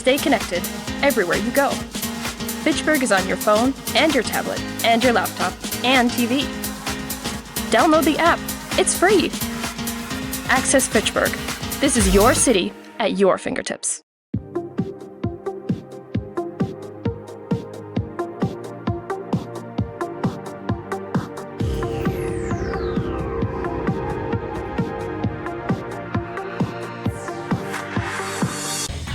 stay connected everywhere you go. Fitchburg is on your phone and your tablet and your laptop and TV. Download the app. It's free. Access Fitchburg. This is your city at your fingertips.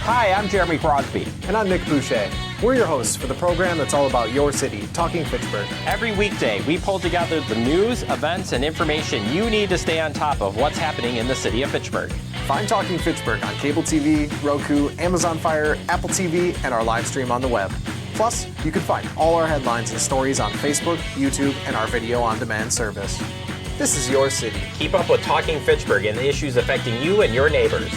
Hi, I'm Jeremy Crosby. And I'm Nick Boucher. We're your hosts for the program that's all about your city, Talking Fitchburg. Every weekday, we pull together the news, events, and information you need to stay on top of what's happening in the city of Fitchburg. Find Talking Fitchburg on cable TV, Roku, Amazon Fire, Apple TV, and our live stream on the web. Plus, you can find all our headlines and stories on Facebook, YouTube, and our video on demand service. This is your city. Keep up with Talking Fitchburg and the issues affecting you and your neighbors.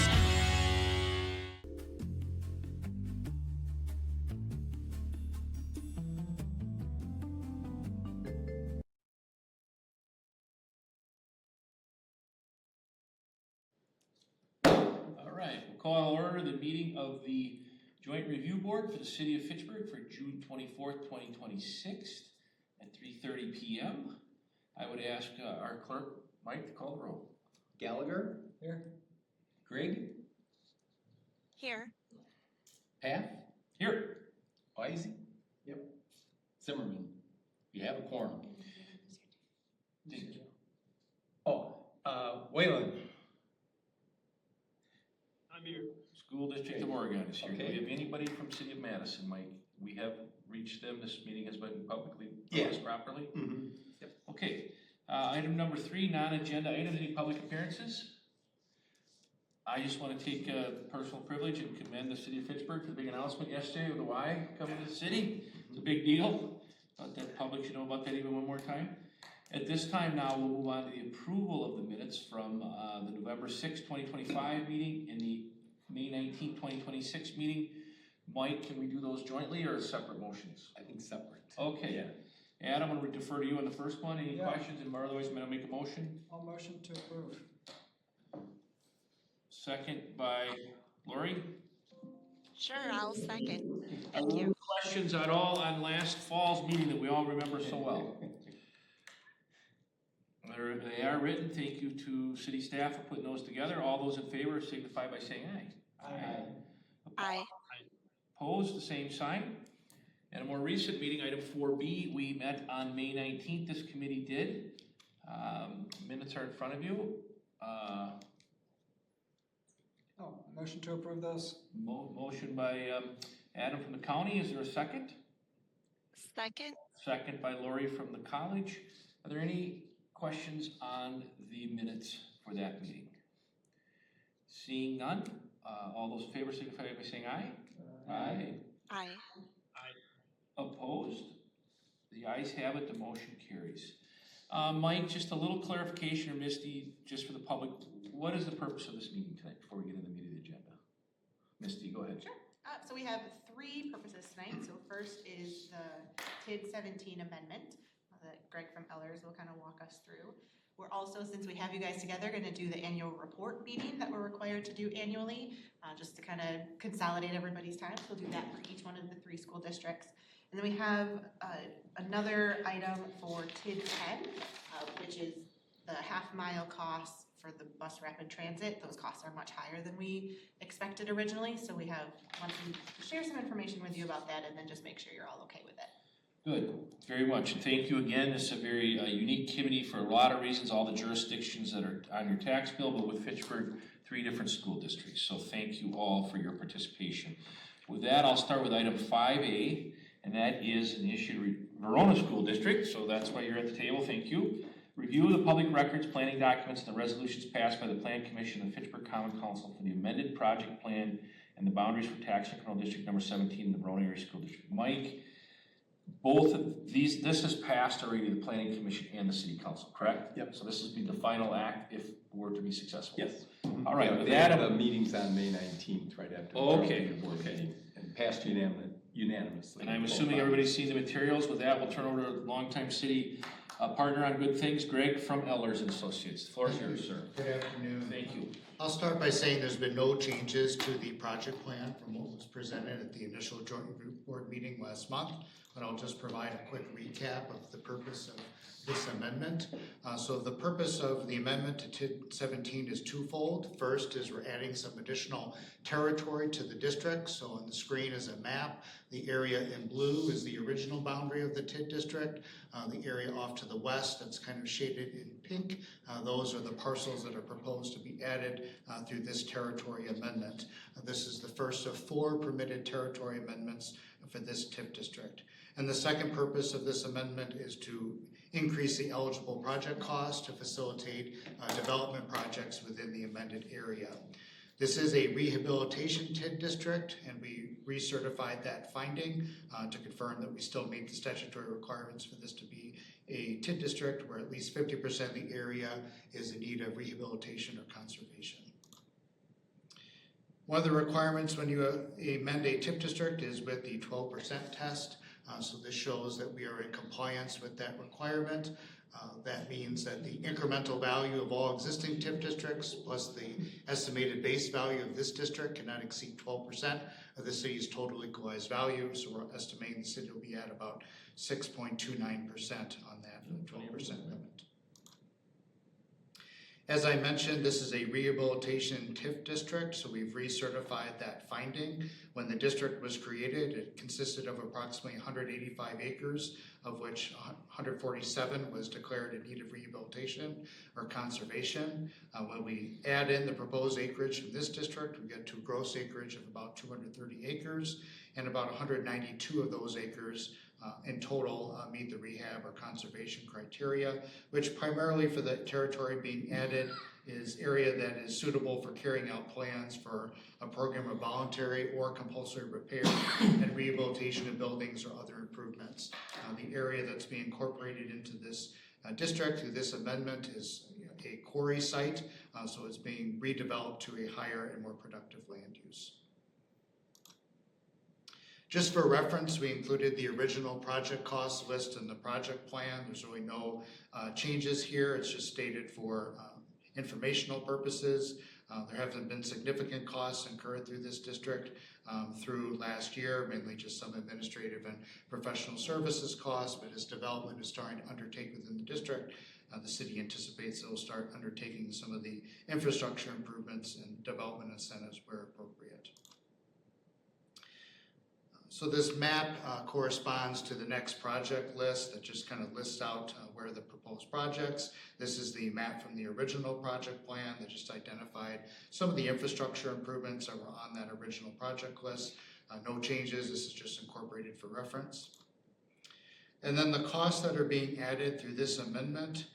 Call to order the meeting of the Joint Review Board for the City of Fitchburg for June 24th, 2026 at 3:30 p.m. I would ask our clerk, Mike, to call the roll. Gallagher? Here. Grigg? Here. Path? Here. Weisey? Yep. Zimmerman? You have a quorum. Wayland? I'm here. School District of Oregon is here. Okay. Do we have anybody from City of Madison, Mike? We have reached them. This meeting has been publicly noticed properly. Mm-hmm. Yep. Okay. Item number 3, non-agenda items. Any public appearances? I just want to take personal privilege and commend the City of Fitchburg for the big announcement yesterday of the Y coming to the city. It's a big deal. But the public should know about that even one more time. At this time now, we'll move on to the approval of the minutes from the November 6, 2025 meeting and the May 19, 2026 meeting. Mike, can we do those jointly or separate motions? I think separate. Okay. Yeah. Adam, I'm going to defer to you on the first one. Any questions? And otherwise, I'm going to make a motion. I'll motion to approve. Second by Lori. Sure, I'll second. Thank you. Questions at all on last fall's meeting that we all remember so well? They are written. Thank you to city staff for putting those together. All those in favor signify by saying aye. Aye. Opposed, the same sign. And a more recent meeting, item 4B, we met on May 19th. This committee did. Minutes are in front of you. Motion to approve those. Motion by Adam from the county. Is there a second? Second. Second by Lori from the college. Are there any questions on the minutes for that meeting? Seeing none, all those in favor signify by saying aye. Aye. Aye. Opposed? The ayes have it, the motion carries. Mike, just a little clarification, or Misty, just for the public, what is the purpose of this meeting tonight before we get into the meat of the agenda? Misty, go ahead. Sure. So we have 3 purposes tonight. So first is the TID 17 amendment that Greg from Ellers will kind of walk us through. We're also, since we have you guys together, going to do the annual report meeting that we're required to do annually, just to kind of consolidate everybody's time. So we'll do that for each one of the 3 school districts. And then we have another item for TID 10, which is the half-mile costs for the bus rapid transit. Those costs are much higher than we expected originally. So we want to share some information with you about that and then just make sure you're all okay with it. Good, very much. And thank you again. This is a very unique committee for a lot of reasons, all the jurisdictions that are on your tax bill, but with Fitchburg, 3 different school districts. So thank you all for your participation. With that, I'll start with item 5A, and that is an issue to Verona School District. So that's why you're at the table. Thank you. Review of the public records, planning documents, and the resolutions passed by the Plan Commission and the Fitchburg Common Council for the amended project plan and the boundaries for tax and control district number 17 in the Verona Area School District. Mike, both of these, this has passed already the Planning Commission and the City Council, correct? Yep. So this will be the final act if we're to be successful. Yes. All right. Yeah, with they that, had the meetings on May 19th, right after. Okay. The board meeting, and passed unanimously. and I'm assuming everybody's seen the materials. With that, we'll turn over to longtime city partner on good things, Greg from Ellers and Associates. The floor is yours, sir. Good afternoon. Thank you. I'll start by saying there's been no changes to the project plan from what was presented at the initial joint board meeting last month, but I'll just provide a quick recap of the purpose of this amendment. So the purpose of the amendment to TID 17 is twofold. First is we're adding some additional territory to the district. So on the screen is a map. The area in blue is the original boundary of the TID district. The area off to the west that's kind of shaded in pink, those are the parcels that are proposed to be added through this territory amendment. This is the first of 4 permitted territory amendments for this TIF district. And the second purpose of this amendment is to increase the eligible project cost to facilitate development projects within the amended area. This is a rehabilitation TID district, and we recertified that finding to confirm that we still meet the statutory requirements for this to be a TID district where at least 50% of the area is in need of rehabilitation or conservation. One of the requirements when you amend a TIF district is with the 12% test. So this shows that we are in compliance with that requirement. That means that the incremental value of all existing TIF districts plus the estimated base value of this district cannot exceed 12% of the city's total equalized value. So we're estimating the city will be at about 6.29% on that 12% limit. As I mentioned, this is a rehabilitation TIF district, so we've recertified that finding. When the district was created, it consisted of approximately 185 acres, of which 147 was declared in need of rehabilitation or conservation. When we add in the proposed acreage from this district, we get to a gross acreage of about 230 acres, and about 192 of those acres in total meet the rehab or conservation criteria, which primarily for the territory being added is area that is suitable for carrying out plans for a program of voluntary or compulsory repair and rehabilitation of buildings or other improvements. The area that's being incorporated into this district through this amendment is a quarry site, so it's being redeveloped to a higher and more productive land use. Just for reference, we included the original project cost list in the project plan. There's really no changes here. It's just stated for informational purposes. There haven't been significant costs incurred through this district through last year, mainly just some administrative and professional services costs, but as development is starting to undertake within the district, the city anticipates it will start undertaking some of the infrastructure improvements and development incentives where appropriate. So this map corresponds to the next project list that just kind of lists out where the proposed projects. This is the map from the original project plan that just identified some of the infrastructure improvements that were on that original project list. No changes, this is just incorporated for reference. And then the costs that are being added through this amendment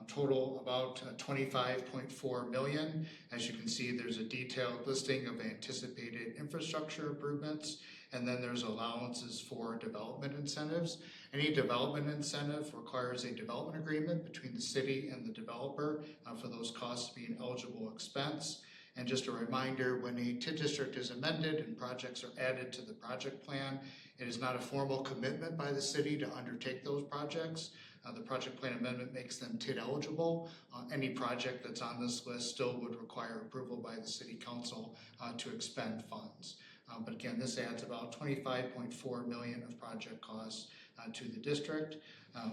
total about $25.4 million. As you can see, there's a detailed listing of anticipated infrastructure improvements, and then there's allowances for development incentives. Any development incentive requires a development agreement between the city and the developer for those costs being eligible expense. And just a reminder, when a TID district is amended and projects are added to the project plan, it is not a formal commitment by the city to undertake those projects. The project plan amendment makes them TID eligible. Any project that's on this list still would require approval by the city council to expend funds. But again, this adds about $25.4 million of project costs to the district.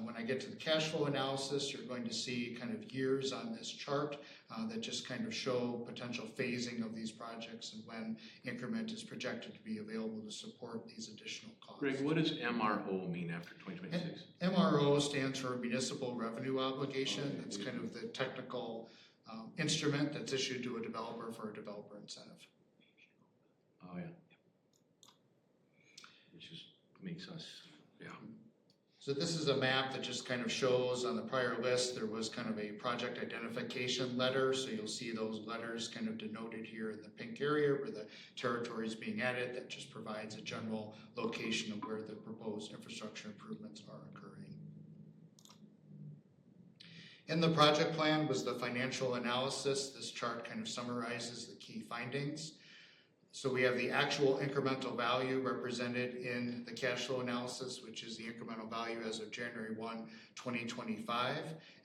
When I get to the cash flow analysis, you're going to see kind of years on this chart that just kind of show potential phasing of these projects and when increment is projected to be available to support these additional costs. Greg, what does MRO mean after 2026? MRO stands for Municipal Revenue Obligation. That's kind of the technical instrument that's issued to a developer for a developer incentive. Oh, yeah. Which just makes us, yeah. So this is a map that just kind of shows on the prior list, there was kind of a project identification letter. So you'll see those letters kind of denoted here in the pink area where the territory is being added. That just provides a general location of where the proposed infrastructure improvements are occurring. In the project plan was the financial analysis. This chart kind of summarizes the key findings. So we have the actual incremental value represented in the cash flow analysis, which is the incremental value as of January 1, 2025.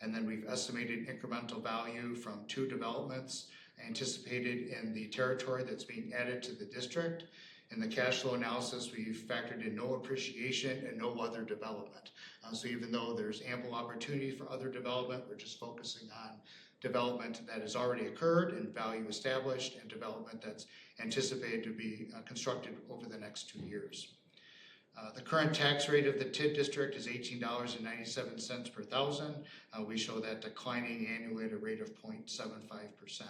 And then we've estimated incremental value from 2 developments anticipated in the territory that's being added to the district. In the cash flow analysis, we've factored in no appreciation and no other development. So even though there's ample opportunity for other development, we're just focusing on development that has already occurred and value established, and development that's anticipated to be constructed over the next 2 years. The current tax rate of the TID district is $18.97 per thousand. We show that declining annually at a rate of 0.75%.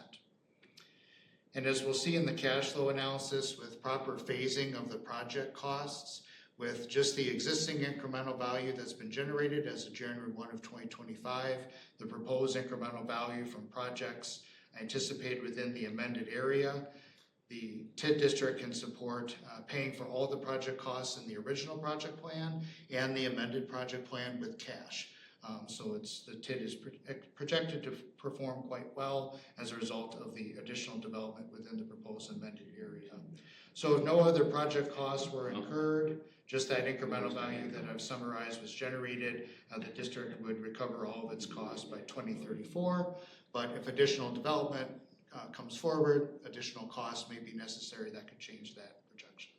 And as we'll see in the cash flow analysis, with proper phasing of the project costs, with just the existing incremental value that's been generated as of January 1 of 2025, the proposed incremental value from projects anticipated within the amended area, the TID district can support paying for all the project costs in the original project plan and the amended project plan with cash. So the TID is projected to perform quite well as a result of the additional development within the proposed amended area. So if no other project costs were incurred, just that incremental value that I've summarized was generated, the district would recover all of its costs by 2034. But if additional development comes forward, additional costs may be necessary that could change that projection.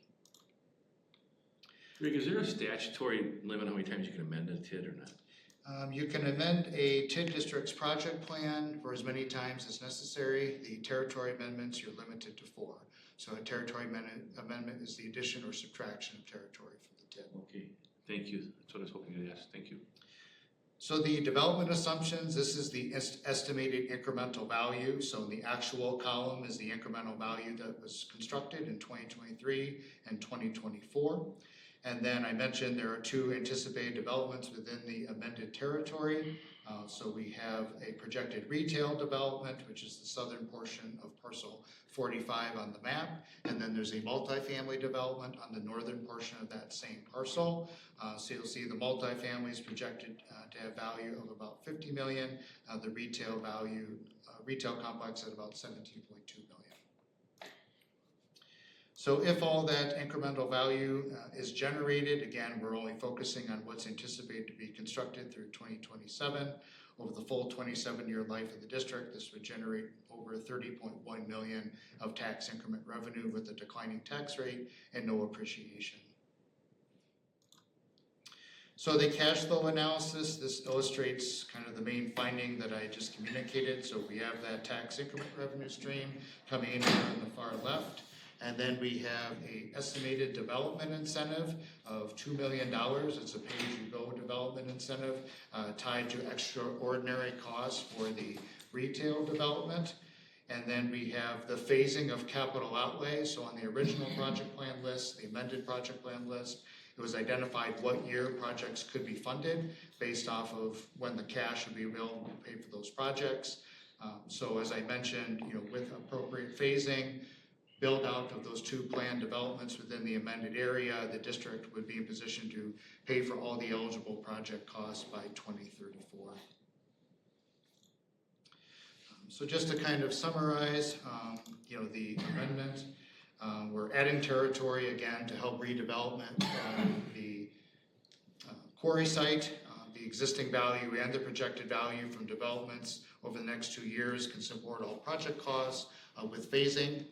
Rick, is there a statutory limit how many times you can amend a TID or not? You can amend a TID district's project plan for as many times as necessary. The territory amendments, you're limited to 4. So a territory amendment is the addition or subtraction of territory from the TID. Okay, thank you. That's what I was hoping to ask. Thank you. So the development assumptions, this is the estimated incremental value. So in the actual column is the incremental value that was constructed in 2023 and 2024. And then I mentioned there are 2 anticipated developments within the amended territory. So we have a projected retail development, which is the southern portion of parcel 45 on the map. And then there's a multifamily development on the northern portion of that same parcel. So you'll see the multifamily is projected to have value of about $50 million. The retail complex at about $17.2 million. So if all that incremental value is generated, again, we're only focusing on what's anticipated to be constructed through 2027. Over the full 27-year life of the district, this would generate over $30.1 million of tax increment revenue with a declining tax rate and no appreciation. So the cash flow analysis, this illustrates kind of the main finding that I just communicated. So we have that tax increment revenue stream coming in here on the far left. And then we have an estimated development incentive of $2 million. It's a pay-as-you-go development incentive tied to extraordinary costs for the retail development. And then we have the phasing of capital outlay. So on the original project plan list, the amended project plan list, it was identified what year projects could be funded based off of when the cash would be available to pay for those projects. So as I mentioned, with appropriate phasing, build out of those 2 planned developments within the amended area, the district would be in position to pay for all the eligible project costs by 2034. So just to kind of summarize, the amendment, we're adding territory again to help redevelopment the quarry site. The existing value and the projected value from developments over the next 2 years can support all project costs with phasing.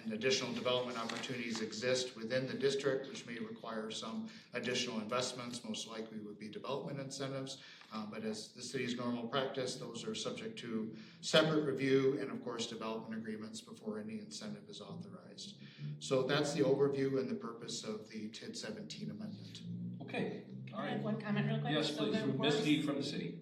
And additional development opportunities exist within the district, which may require some additional investments. Most likely would be development incentives. But as the city's normal practice, those are subject to separate review and, of course, development agreements before any incentive is authorized. So that's the overview and the purpose of the TID 17 amendment. Okay, all I right. have one comment real quick. Yes, please. Misty from the city.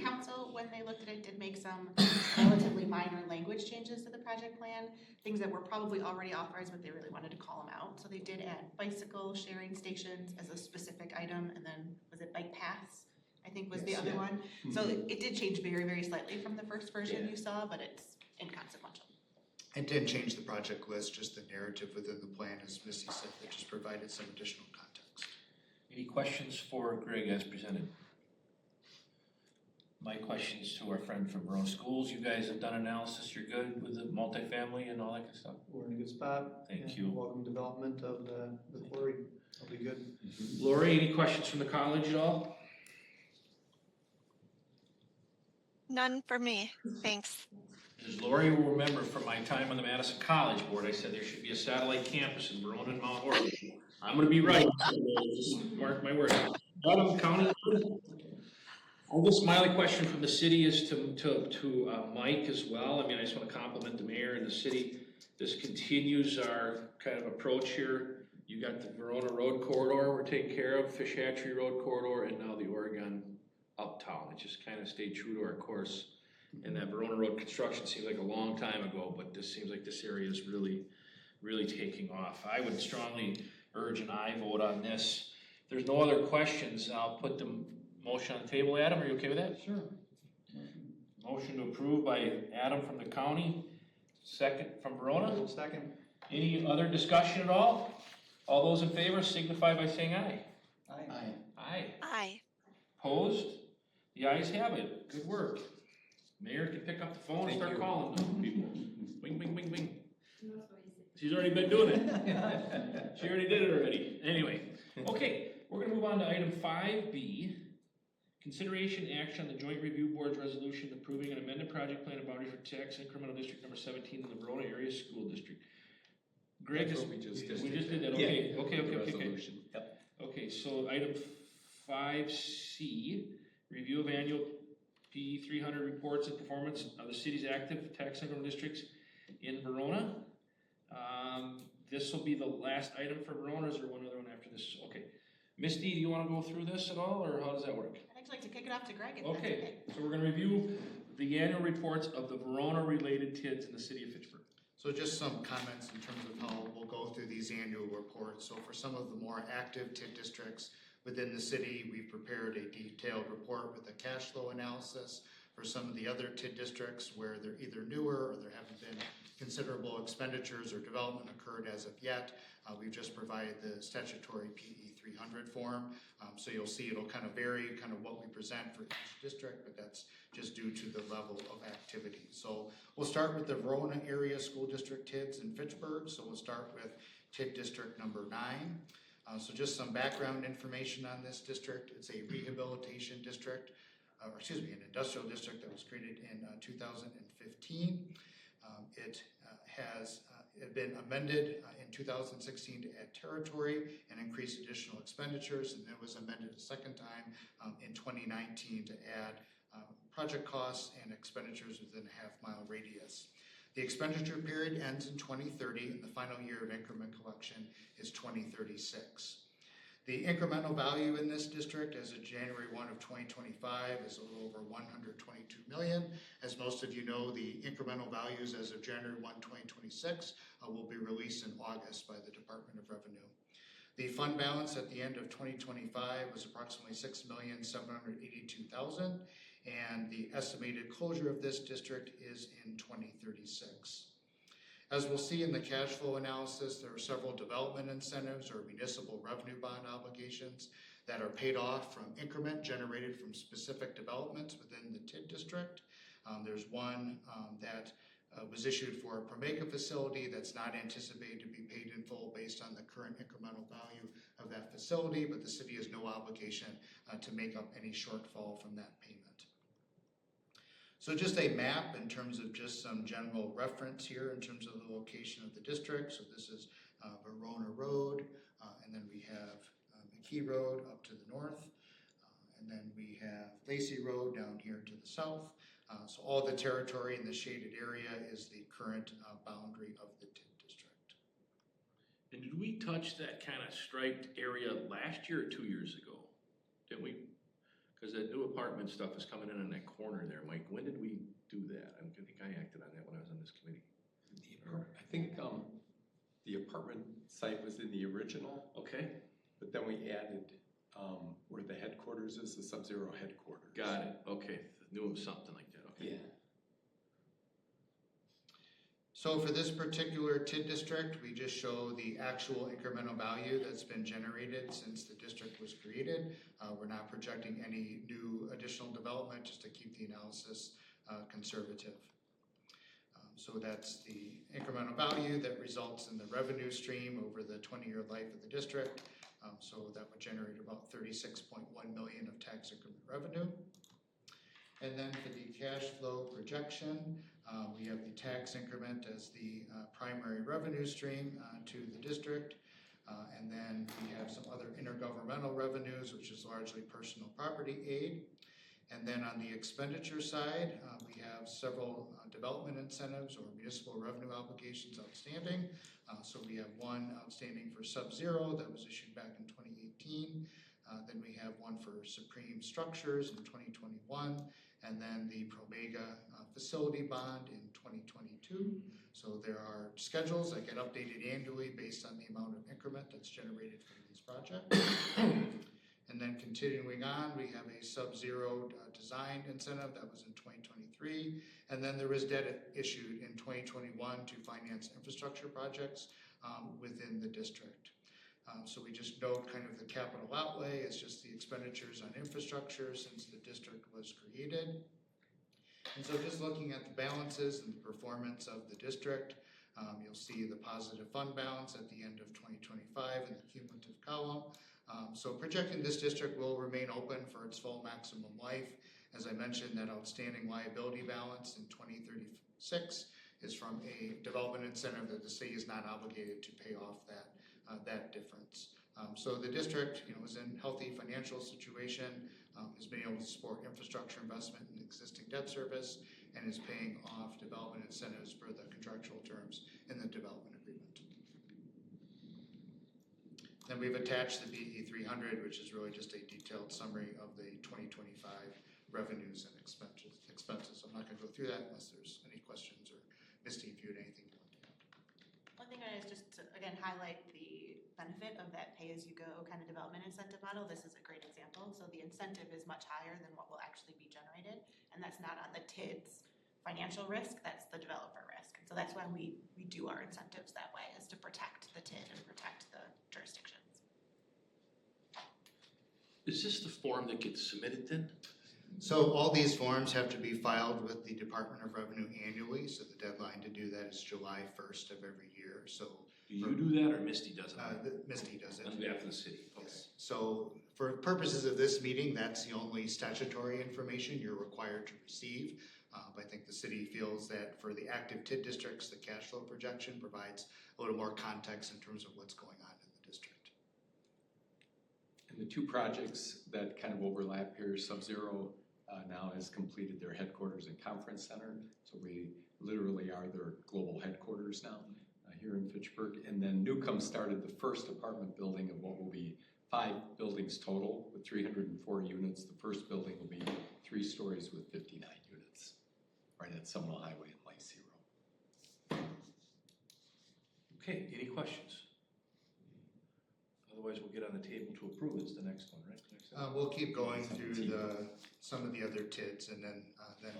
Council, when they looked at it, did make some relatively minor language changes to the project plan, things that were probably already authorized, but they really wanted to call them out. So they did add bicycle sharing stations as a specific item, and then was it bike paths, I think was the other one. So it did change very, very slightly from the first version you saw, but it's inconsequential. It didn't change the project list, just the narrative within the plan, as Missy said, that just provided some additional context. Any questions for Greg as presented? My questions to our friend from Monroe Schools. You guys have done analysis. You're good with the multifamily and all that kind of stuff? We're in a good spot. Thank you. Welcome development of the quarry. It'll be good. Lori, any questions from the college at all? None for me. Thanks. As Lori will remember from my time on the Madison College Board, I said there should be a satellite campus in Verona and Mount Horton. I'm gonna be right, just mark my words. Adam, County, I guess my only question from the city is to Mike as well. I mean, I just wanna compliment the mayor and the city. This continues our kind of approach here. You got the Verona Road corridor we're taking care of, Fish Hatchery Road corridor, and now the Oregon Uptown. It just kind of stayed true to our course. And that Verona Road construction seems like a long time ago, but this seems like this area is really, really taking off. I would strongly urge an aye vote on this. If there's no other questions, I'll put the motion on the table. Adam, are you okay with that? Sure. Motion to approve by Adam from the county, second from Verona. Second. Any other discussion at all? All those in favor signify by saying aye. Aye. Aye. Aye. Opposed? The ayes have it. Good work. Mayor can pick up the phone and start calling people. Bing, bing, bing, bing. She's already been doing it. She already did it already. Anyway, okay, we're gonna move on to item 5B. Consideration action on the Joint Review Board's resolution approving an amended project plan and boundary for tax incremental district number 17 in the Verona Area School District. Greg, That's what we just did. We just did that, okay, Yeah. okay. Resolution. Yep. Okay, so item 5C, review of annual P 300 reports and performance of the city's active tax increment districts in Verona. This will be the last item for Verona, or is there one other one after this? Okay. Misty, do you want to go through this at all, or how does that work? I'd actually like to kick it off to Greg if that's Okay, okay. so we're going to review the annual reports of the Verona-related TIDs in the city of Fitchburg. So just some comments in terms of how we'll go through these annual reports. So for some of the more active TID districts within the city, we've prepared a detailed report with a cash flow analysis. For some of the other TID districts where they're either newer or there haven't been considerable expenditures or development occurred as of yet, we've just provided the statutory PE 300 form. So you'll see it'll kind of vary kind of what we present for each district, but that's just due to the level of activity. So we'll start with the Verona Area School District TIDs in Fitchburg. So we'll start with TID District number 9. So just some background information on this district. It's a rehabilitation district, an industrial district that was created in 2015. It has been amended in 2016 to add territory and increase additional expenditures, and it was amended a second time in 2019 to add project costs and expenditures within a half-mile radius. The expenditure period ends in 2030, and the final year of increment collection is 2036. The incremental value in this district as of January 1 of 2025 is a little over $122 million. As most of you know, the incremental values as of January 1, 2026 will be released in August by the Department of Revenue. The fund balance at the end of 2025 was approximately $6,782,000, and the estimated closure of this district is in 2036. As we'll see in the cash flow analysis, there are several development incentives or municipal revenue bond obligations that are paid off from increment generated from specific developments within the TID district. There's one that was issued for a Promega facility that's not anticipated to be paid in full based on the current incremental value of that facility, but the city has no obligation to make up any shortfall from that payment. So just a map in terms of just some general reference here in terms of the location of the district. So this is Verona Road, and then we have McKee Road up to the north, and then we have Lacey Road down here to the south. So all the territory in the shaded area is the current boundary of the TID district. And did we touch that kind of striped area last year or 2 years ago? Didn't we? Because that new apartment stuff is coming in that corner there, Mike. When did we do that? I think I acted on that when I was on this committee. I think the apartment site was in the original. Okay. But then we added where the headquarters is, the Sub-Zero headquarters. Got it. Okay. Knew of something like that. Okay. Yeah. So for this particular TID district, we just show the actual incremental value that's been generated since the district was created. We're not projecting any new additional development, just to keep the analysis conservative. So that's the incremental value that results in the revenue stream over the 20-year life of the district. So that would generate about $36.1 million of tax increment revenue. And then for the cash flow projection, we have the tax increment as the primary revenue stream to the district. And then we have some other intergovernmental revenues, which is largely personal property aid. And then on the expenditure side, we have several development incentives or municipal revenue obligations outstanding. So we have one outstanding for Sub-Zero that was issued back in 2018. Then we have one for Supreme Structures in 2021, and then the Promega facility bond in 2022. So there are schedules that get updated annually based on the amount of increment that's generated from these projects. And then continuing on, we have a Sub-Zero design incentive that was in 2023. And then there is debt issued in 2021 to finance infrastructure projects within the district. So we just note kind of the capital outlay is just the expenditures on infrastructure since the district was created. And so just looking at the balances and the performance of the district, you'll see the positive fund balance at the end of 2025 in the cumulative column. So projecting this district will remain open for its full maximum life. As I mentioned, that outstanding liability balance in 2036 is from a development incentive that the city is not obligated to pay off that difference. So the district, is in healthy financial situation, has been able to support infrastructure investment and existing debt service, and is paying off development incentives for the contractual terms in the development agreement. Then we've attached the BE 300, which is really just a detailed summary of the 2025 revenues and expenses. I'm not going to go through that unless there's any questions, or Misty, if you had anything you want to add. One thing is just to, again, highlight the benefit of that pay-as-you-go kind of development incentive model. This is a great example. So the incentive is much higher than what will actually be generated, and that's not on the TID's financial risk, that's the developer risk. And so that's why we do our incentives that way, is to protect the TID and protect the jurisdictions. Is this the form that gets submitted then? So all these forms have to be filed with the Department of Revenue annually. So the deadline to do that is July 1st of every year. So do you do that, or Misty does it? Misty does it. On behalf of the city. Okay. Yes. So for purposes of this meeting, that's the only statutory information you're required to receive. But I think the city feels that for the active TID districts, the cash flow projection provides a little more context in terms of what's going on in the district. And the two projects that kind of overlap here, Sub-Zero now has completed their headquarters and conference center. So we literally are their global headquarters now here in Fitchburg. And then Newcomb started the first apartment building of what will be 5 buildings total with 304 units. The first building will be 3 stories with 59 units, right at Seminole Highway in Lake Zero. Okay, any questions? Otherwise, we'll get on the table to approve. It's the next one, right? We'll keep going through some of the other TIDs, and then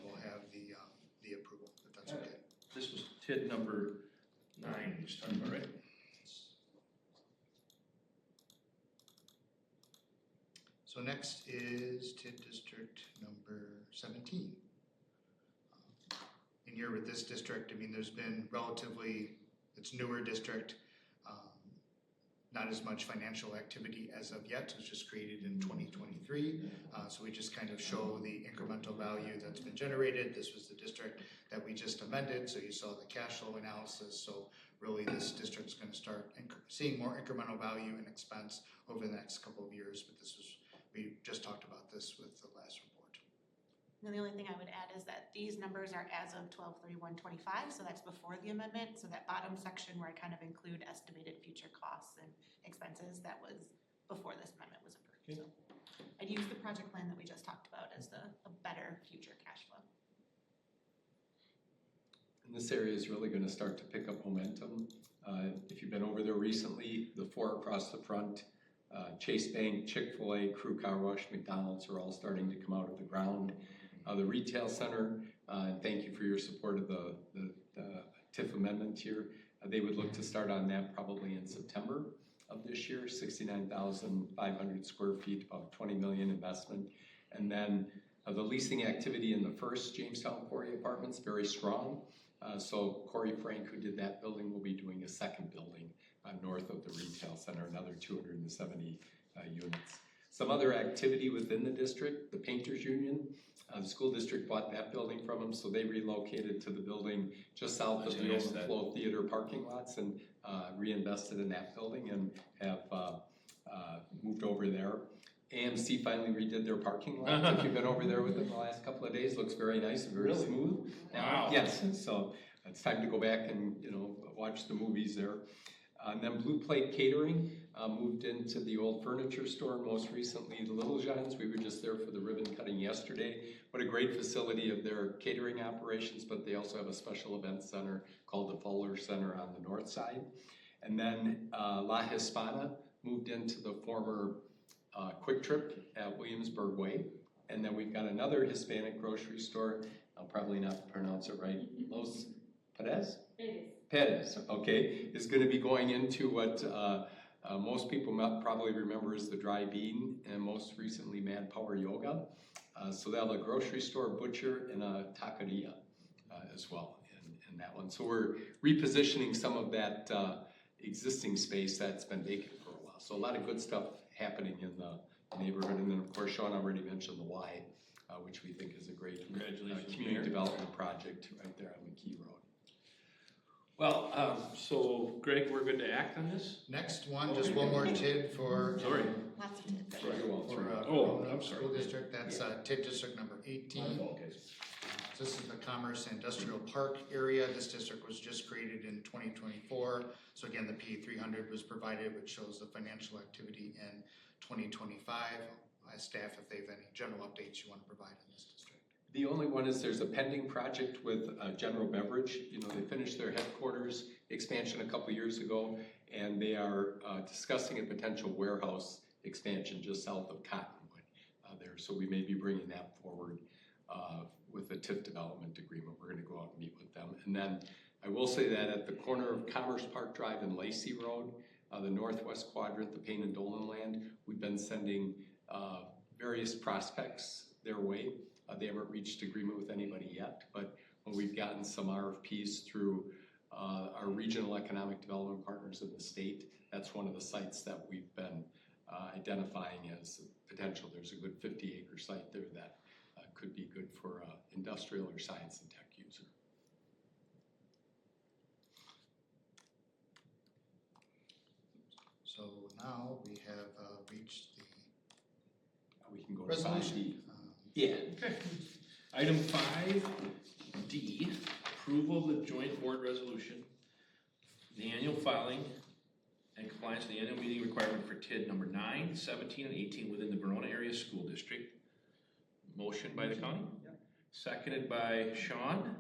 we'll have the approval, if that's okay. This was TID number 9 we just talked about, right? So next is TID district number 17. And here with this district, I mean, there's been it's newer district, not as much financial activity as of yet. It was just created in 2023. So we just kind of show the incremental value that's been generated. This was the district that we just amended. So you saw the cash flow analysis. So really this district's going to start seeing more incremental value and expense over the next couple of years. But we just talked about this with the last report. And the only thing I would add is that these numbers are as of 12/31/25, so that's before the amendment. So that bottom section where I kind of include estimated future costs and expenses, that was before this amendment was approved. Okay. So I'd use the project plan that we just talked about as a better future cash flow. And this area is really going to start to pick up momentum. If you've been over there recently, the 4 across the front, Chase Bank, Chick-fil-A, Crew Car Wash, McDonald's are all starting to come out of the ground. The retail center, and thank you for your support of the TIF amendment here. They would look to start on that probably in September of this year, 69,500 square feet, about 20 million investment. And then the leasing activity in the first Jamestown Quarry Apartments, very strong. So Corey Frank, who did that building, will be doing a second building north of the retail center, another 270 units. Some other activity within the district, the Painters Union, the school district bought that building from them, so they relocated to the building just south of the Overflow Theater parking lots and reinvested in that building and have moved over there. AMC finally redid their parking lot. If you've been over there within the last couple of days, looks very nice and very smooth. Wow. Yes, so it's time to go back and, you know, watch the movies there. And then Blue Plate Catering moved into the old furniture store, most recently the Little John's. We were just there for the ribbon cutting yesterday. What a great facility of their catering operations, but they also have a special event center called the Fuller Center on the north side. And then La Hispana moved into the former Quick Trip at Williamsburg Way. And then we've got another Hispanic grocery store, I'll probably not pronounce it right, Los Perez? Perez, okay, is going to be going into what most people probably remember as the Dry Bean and most recently Mad Power Yoga. So they'll have a grocery store, butcher, and a taqueria as well in that one. So we're repositioning some of that existing space that's been vacant for a while. So a lot of good stuff happening in the neighborhood. And then of course Sean already mentioned the Y, which we think is a great community development project right there on McKee Road. Well, so Greg, we're good to act on this? Next one, just one more TID for. Sorry. Lots of tips. I'm sorry. School district, that's TID district number 18. This is the Commerce Industrial Park area. This district was just created in 2024. So again, the P300 was provided, which shows the financial activity in 2025. Staff, if they have any general updates you want to provide in this district. The only one is there's a pending project with General Beverage. You know, they finished their headquarters expansion a couple years ago, and they are discussing a potential warehouse expansion just south of Cottonwood there. So we may be bringing that forward with a TIF development agreement. We're going to go out and meet with them. And then I will say that at the corner of Commerce Park Drive and Lacey Road, the northwest quadrant, the Payne and Dolan land, we've been sending various prospects their way. They haven't reached agreement with anybody yet, but we've gotten some RFPs through our regional economic development partners in the state. That's one of the sites that we've been identifying as potential. There's a good 50-acre site there that could be good for industrial or science and tech user. So now we have reached the we can go resolution. To 5D. Yeah. Okay. Item 5D, approval of the joint board resolution, the annual filing and compliance with the annual meeting requirement for TID number 9, 17, and 18 within the Verona Area School District. Motion by the county, seconded by Sean.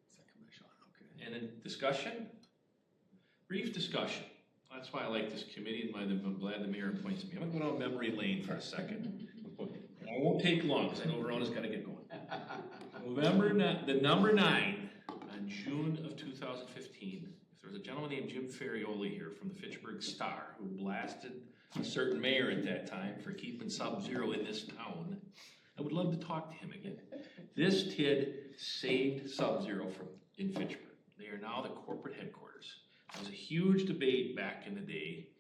Second by Sean, okay. And a discussion? Brief discussion. That's why I like this committee and I'm glad the mayor appoints me. I'm gonna go down memory lane for a second. It won't take long because I know Verona's got to get going. The number 9 on June of 2015. If there was a gentleman named Jim Ferrioli here from the Fitchburg Star who blasted a certain mayor at that time for keeping sub-zero in this town, I would love to talk to him again. This TID saved sub-zero in Fitchburg. They are now the corporate headquarters. There was a huge debate back in the day.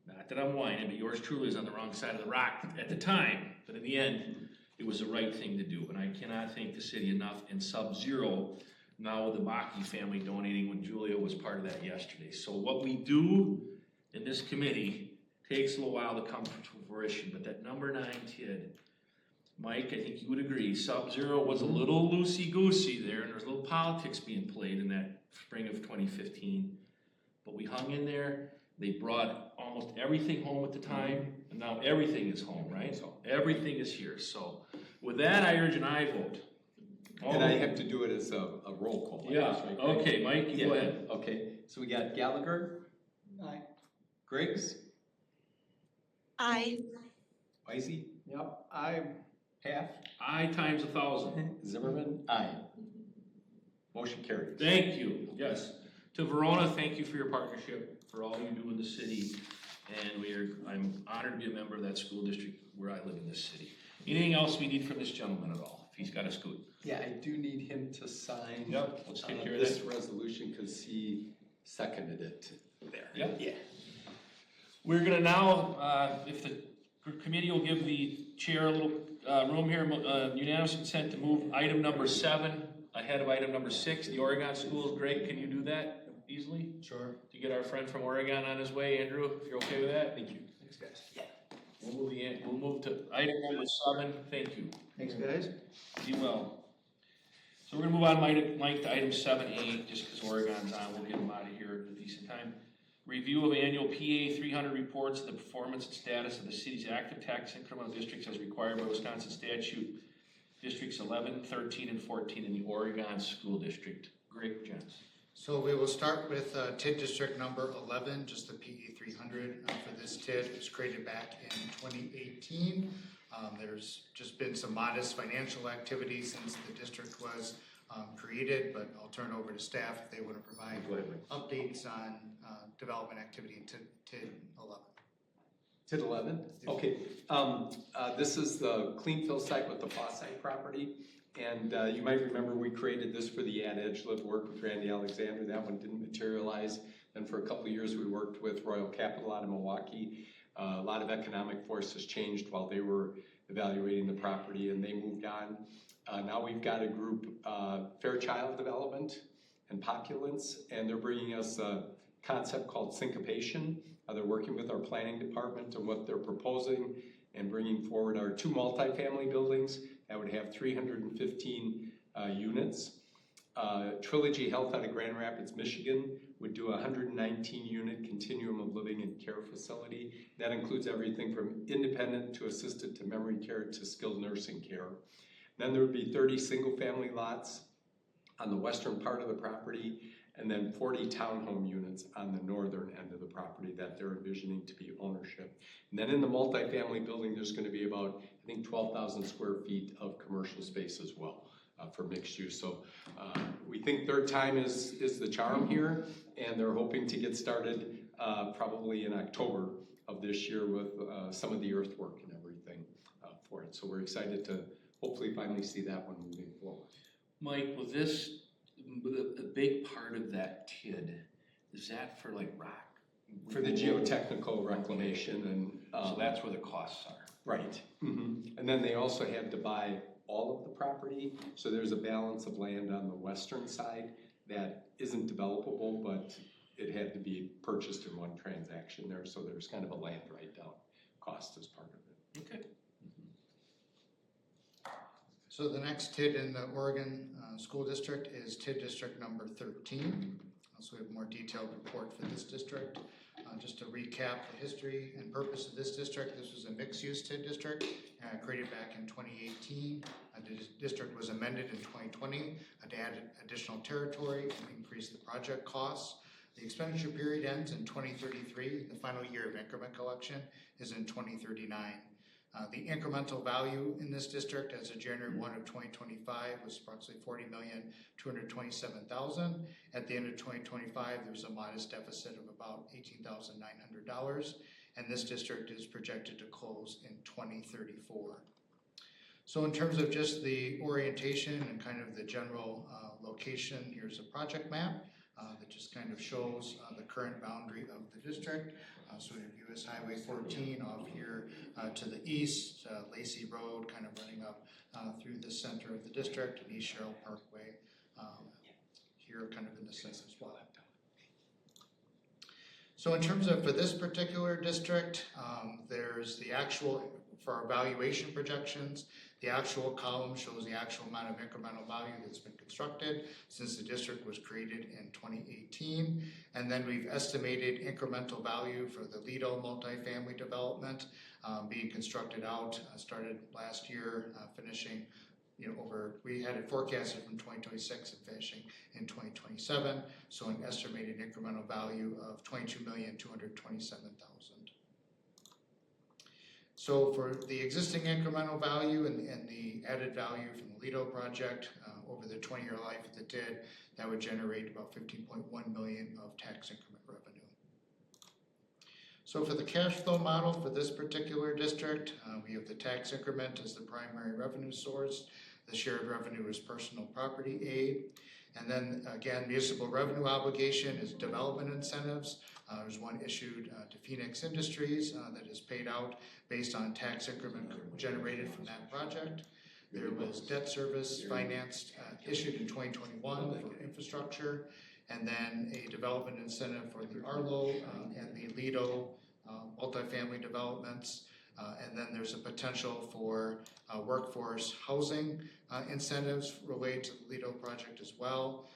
Not that I'm whining, but yours truly is on the wrong side of the rock at the time. But in the end, it was the right thing to do. And I cannot thank the city enough. And Sub-Zero, now with the Baki family donating when Julia was part of that yesterday. So what we do in this committee takes a little while to come to fruition. But that number 9 TID, Mike, I think you would agree, Sub-Zero was a little loosey-goosey there. And there was a little politics being played in that spring of 2015. But we hung in there. They brought almost everything home at the time, and now everything is home, right? So everything is here. So with that, I urge an aye vote. And I have to do it as a roll call. Yeah, right? okay, Mike, you go ahead. Okay, so we got Gallagher. Aye. Griggs. Aye. Weisey. Yep, aye. Half. Aye times 1,000. Zimmerman. Aye. Motion carries. Thank you, yes. To Verona, thank you for your partnership, for all you do in the city. And I'm honored to be a member of that school district where I live in this city. Anything else we need from this gentleman at all, if he's got a scoot? Yeah, I do need him to sign Let's take care of this that. resolution because he seconded it there. Yep. Yeah. We're gonna now, if the Committee will give the chair a little room here, unanimous consent to move item number 7 ahead of item number 6, the Oregon schools. Greg, can you do that easily? Sure. To get our friend from Oregon on his way. Andrew, if you're okay with that? Thank you. Thanks, guys. Yeah. We'll move to item number 7. Thank you. Thanks, guys. Be well. So we're gonna move on, Mike, to item 7A, just because Oregon's on. We'll get them out of here at a decent time. Review of annual PA 300 reports of the performance and status of the city's active tax incremental districts as required by Wisconsin statute, districts 11, 13, and 14 in the Oregon School District. Greg Jens. So we will start with TID district number 11, just the PE 300 for this TID. It was created back in 2018. There's just been some modest financial activity since the district was created, but I'll turn it over to staff if they want to provide updates on development activity in TID 11. TID 11? Okay. This is the Cleanfield site with the Fawcett property. And you might remember we created this for the Ad Edge Live work with Randy Alexander. That one didn't materialize. Then for a couple of years we worked with Royal Capital out of Milwaukee. A lot of economic forces changed while they were evaluating the property and they moved on. Now we've got a group, Fairchild Development and Populance, and they're bringing us a concept called syncopation. They're working with our planning department on what they're proposing and bringing forward our 2 multifamily buildings that would have 315 units. Trilogy Health out of Grand Rapids, Michigan would do a 119 unit continuum of living and care facility. That includes everything from independent to assisted to memory care to skilled nursing care. Then there would be 30 single family lots on the western part of the property and then 40 townhome units on the northern end of the property that they're envisioning to be ownership. And then in the multifamily building, there's going to be about, I think, 12,000 square feet of commercial space as well for mixed use. So we think third time is the charm here, and they're hoping to get started probably in October of this year with some of the earthwork and everything for it. So we're excited to hopefully finally see that one moving forward. Mike, will this, a big part of that TID, is that for like rock? For the geotechnical reclamation and... so that's where the costs are. Right. And then they also had to buy all of the property, so there's a balance of land on the western side that isn't developable, but it had to be purchased in one transaction there, so there's kind of a land write-down cost as part of it. Okay. So the next TID in the Oregon School District is TID district number 13. So we have a more detailed report for this district. Just to recap the history and purpose of this district, this was a mixed-use TID district created back in 2018. The district was amended in 2020 to add additional territory and increase the project costs. The expenditure period ends in 2033. The final year of increment collection is in 2039. The incremental value in this district as of January 1 of 2025 was approximately $40,227,000. At the end of 2025, there was a modest deficit of about $18,900, and this district is projected to close in 2034. So in terms of just the orientation and kind of the general location, here's a project map that just kind of shows the current boundary of the district. So we have US Highway 14 off here to the east, Lacey Road kind of running up through the center of the district, and East Sherrill Parkway here kind of in the center as well. So in terms of for this particular district, there's the actual, for our valuation projections, the actual column shows the actual amount of incremental value that's been constructed since the district was created in 2018. And then we've estimated incremental value for the Lido multifamily development being constructed out, started last year, finishing, we had it forecasted from 2026 and finishing in 2027. So an estimated incremental value of $22,227,000. So for the existing incremental value and the added value from the Lido project over the 20-year life of the TID, that would generate about $15.1 million of tax increment revenue. So for the cash flow model for this particular district, we have the tax increment as the primary revenue source. The shared revenue is personal property aid. And then again, municipal revenue obligation is development incentives. There's one issued to Phoenix Industries that is paid out based on tax increment generated from that project. There was debt service financed issued in 2021 for infrastructure, and then a development incentive for the Arlo and the Lido multifamily developments. And then there's a potential for workforce housing incentives related to the Lido project as well.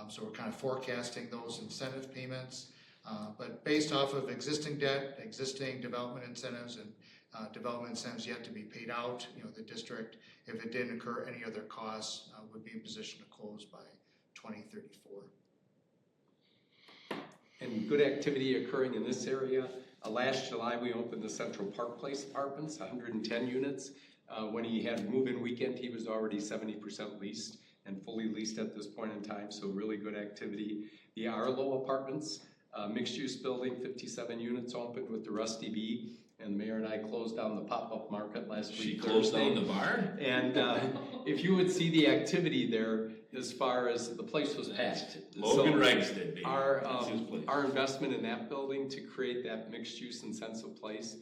So we're kind of forecasting those incentive payments. But based off of existing debt, existing development incentives, and development incentives yet to be paid out, the district, if it didn't incur any other costs, would be in position to close by 2034. And good activity occurring in this area. Last July, we opened the Central Park Place Apartments, 110 units. When he had move-in weekend, he was already 70% leased and fully leased at this point in time, so really good activity. The Arlo Apartments, mixed-use building, 57 units opened with the Rusty Bee, and the mayor and I closed down the pop-up market last week. She closed down the bar? And if you would see the activity there, as far as the place was packed. Logan Regs did, baby. Our investment in that building to create that mixed-use and sense of place,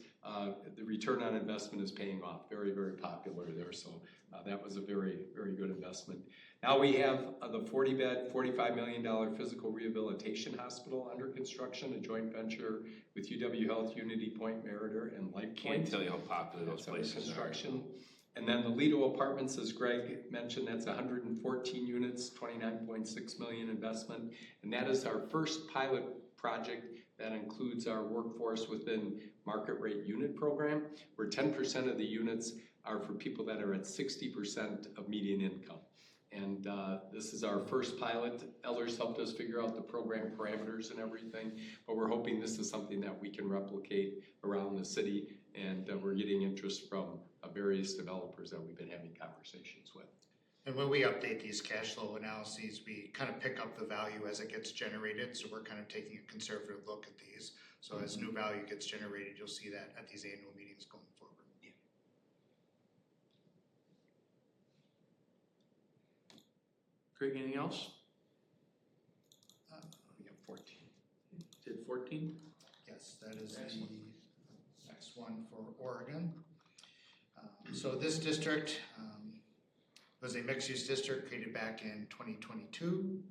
the return on investment is paying off. Very, very popular there. So that was a very, very good investment. Now we have the 40-bed, $45 million physical rehabilitation hospital under construction, a joint venture with UW Health, Unity Point, Meritor, and LifePoint. Can't tell you how popular those places are. And then the Lido Apartments, as Greg mentioned, that's 114 units, $29.6 million investment. And that is our first pilot project that includes our workforce within market rate unit program, where 10% of the units are for people that are at 60% of median income. And this is our first pilot. Ellers helped us figure out the program parameters and everything, but we're hoping this is something that we can replicate around the city, and we're getting interest from various developers that we've been having conversations with. And when we update these cash flow analyses, we kind of pick up the value as it gets generated, so we're kind of taking a conservative look at these. So as new value gets generated, you'll see that at these annual meetings going forward. Yeah. Greg, anything else? We have 14. Did 14? Yes, that is the next one for Oregon. So this district was a mixed-use district created back in 2022.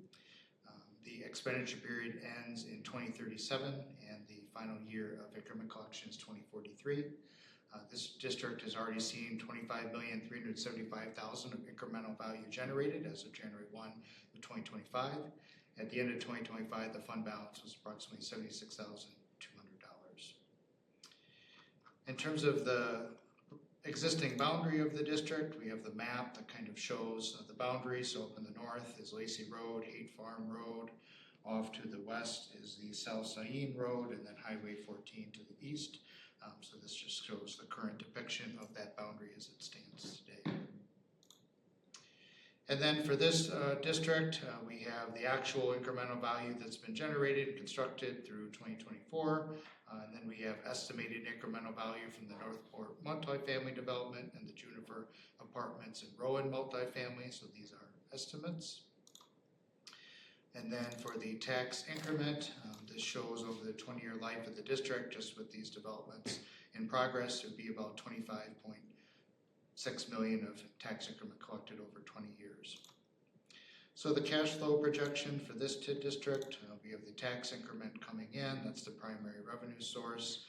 The expenditure period ends in 2037, and the final year of increment collection is 2043. This district has already seen $25,375,000 of incremental value generated as of January 1 of 2025. At the end of 2025, the fund balance was approximately $76,200. In terms of the existing boundary of the district, we have the map that kind of shows the boundaries. So up in the north is Lacey Road, Haight Farm Road. Off to the west is the South Sayin Road, and then Highway 14 to the east. So this just shows the current depiction of that boundary as it stands today. And then for this district, we have the actual incremental value that's been generated and constructed through 2024. And then we have estimated incremental value from the Northport multifamily development and the Juniper Apartments and Rowan multifamily. So these are estimates. And then for the tax increment, this shows over the 20-year life of the district, just with these developments in progress, it would be about $25.6 million of tax increment collected over 20 years. So the cash flow projection for this TID district, we have the tax increment coming in, that's the primary revenue source.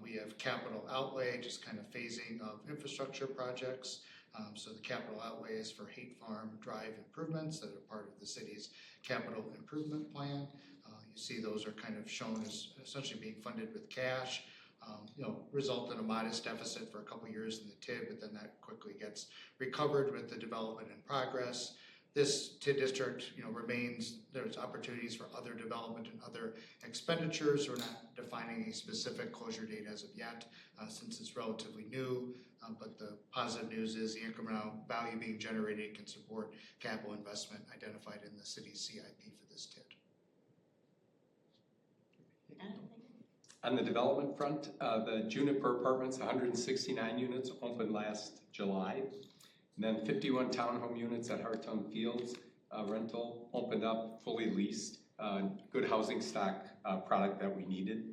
We have capital outlay, just kind of phasing of infrastructure projects. So the capital outlay is for Haight Farm Drive improvements that are part of the city's capital improvement plan. You see those are kind of shown as essentially being funded with cash. Result in a modest deficit for a couple years in the TID, but then that quickly gets recovered with the development in progress. This TID district, remains, there's opportunities for other development and other expenditures. We're not defining a specific closure date as of yet, since it's relatively new, but the positive news is the incremental value being generated can support capital investment identified in the city's CIP for this TID. On the development front, the Juniper Apartments, 169 units, opened last July. And then 51 townhome units at Hartung Fields rental opened up, fully leased, good housing stock product that we needed.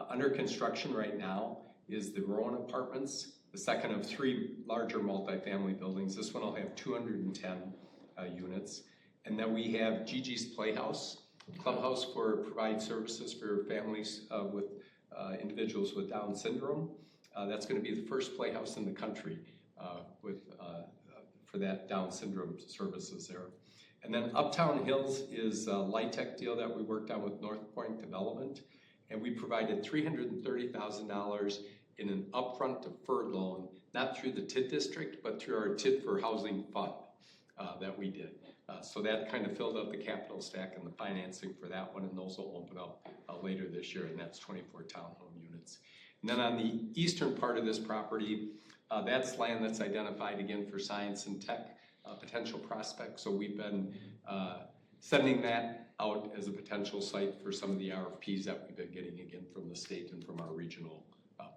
Under construction right now is the Rowan Apartments, the second of 3 larger multifamily buildings. This one will have 210 units. And then we have Gigi's Playhouse, clubhouse for provide services for families with individuals with Down syndrome. That's going to be the first playhouse in the country for that Down syndrome services there. And then Uptown Hills is a LIHTC deal that we worked on with North Point Development, and we provided $330,000 in an upfront deferred loan, not through the TID district, but through our TID for Housing Fund that we did. So that kind of filled up the capital stack and the financing for that one, and those will open up later this year, and that's 24 townhome units. And then on the eastern part of this property, that's land that's identified again for science and tech potential prospects. So we've been sending that out as a potential site for some of the RFPs that we've been getting again from the state and from our regional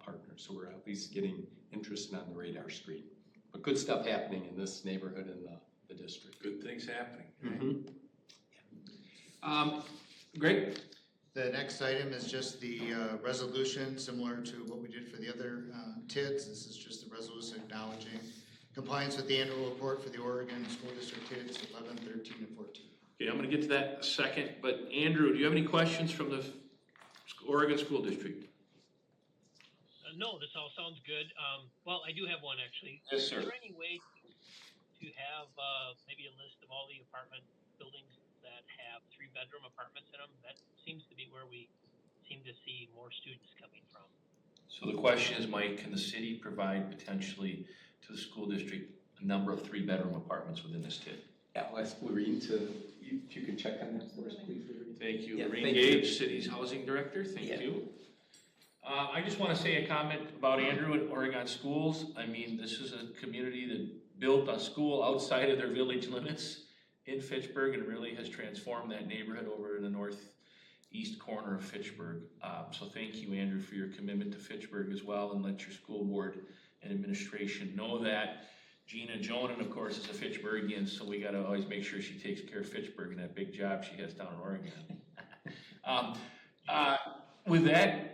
partners. So we're at least getting interest on the radar screen. But good stuff happening in this neighborhood and the district. Good things happening. Mm-hmm. Great. The next item is just the resolution, similar to what we did for the other TIDs. This is just the resolution acknowledging compliance with the annual report for the Oregon School District TIDs 11, 13, and 14. Okay, I'm going to get to that in a second, but Andrew, do you have any questions from the Oregon School District? No, this all sounds good. Well, I do have one actually. Yes, sir. Is there any way to have maybe a list of all the apartment buildings that have 3-bedroom apartments in them? That seems to be where we seem to see more students coming from. So the question is, Mike, can the city provide potentially to the school district a number of 3-bedroom apartments within this TID? Yeah, I'll ask Lorene if you could check on that for us, please. Thank you. Yeah, Lorene Gage, City's Housing Director, thank you. I just want to say a comment about Andrew and Oregon Schools. I mean, this is a community that built a school outside of their village limits in Fitchburg and really has transformed that neighborhood over in the northeast corner of Fitchburg. So thank you, Andrew, for your commitment to Fitchburg as well, and let your school board and administration know that. Gina Jonan, of course, is a Fitchburgian, so we got to always make sure she takes care of Fitchburg and that big job she has down in Oregon. With that,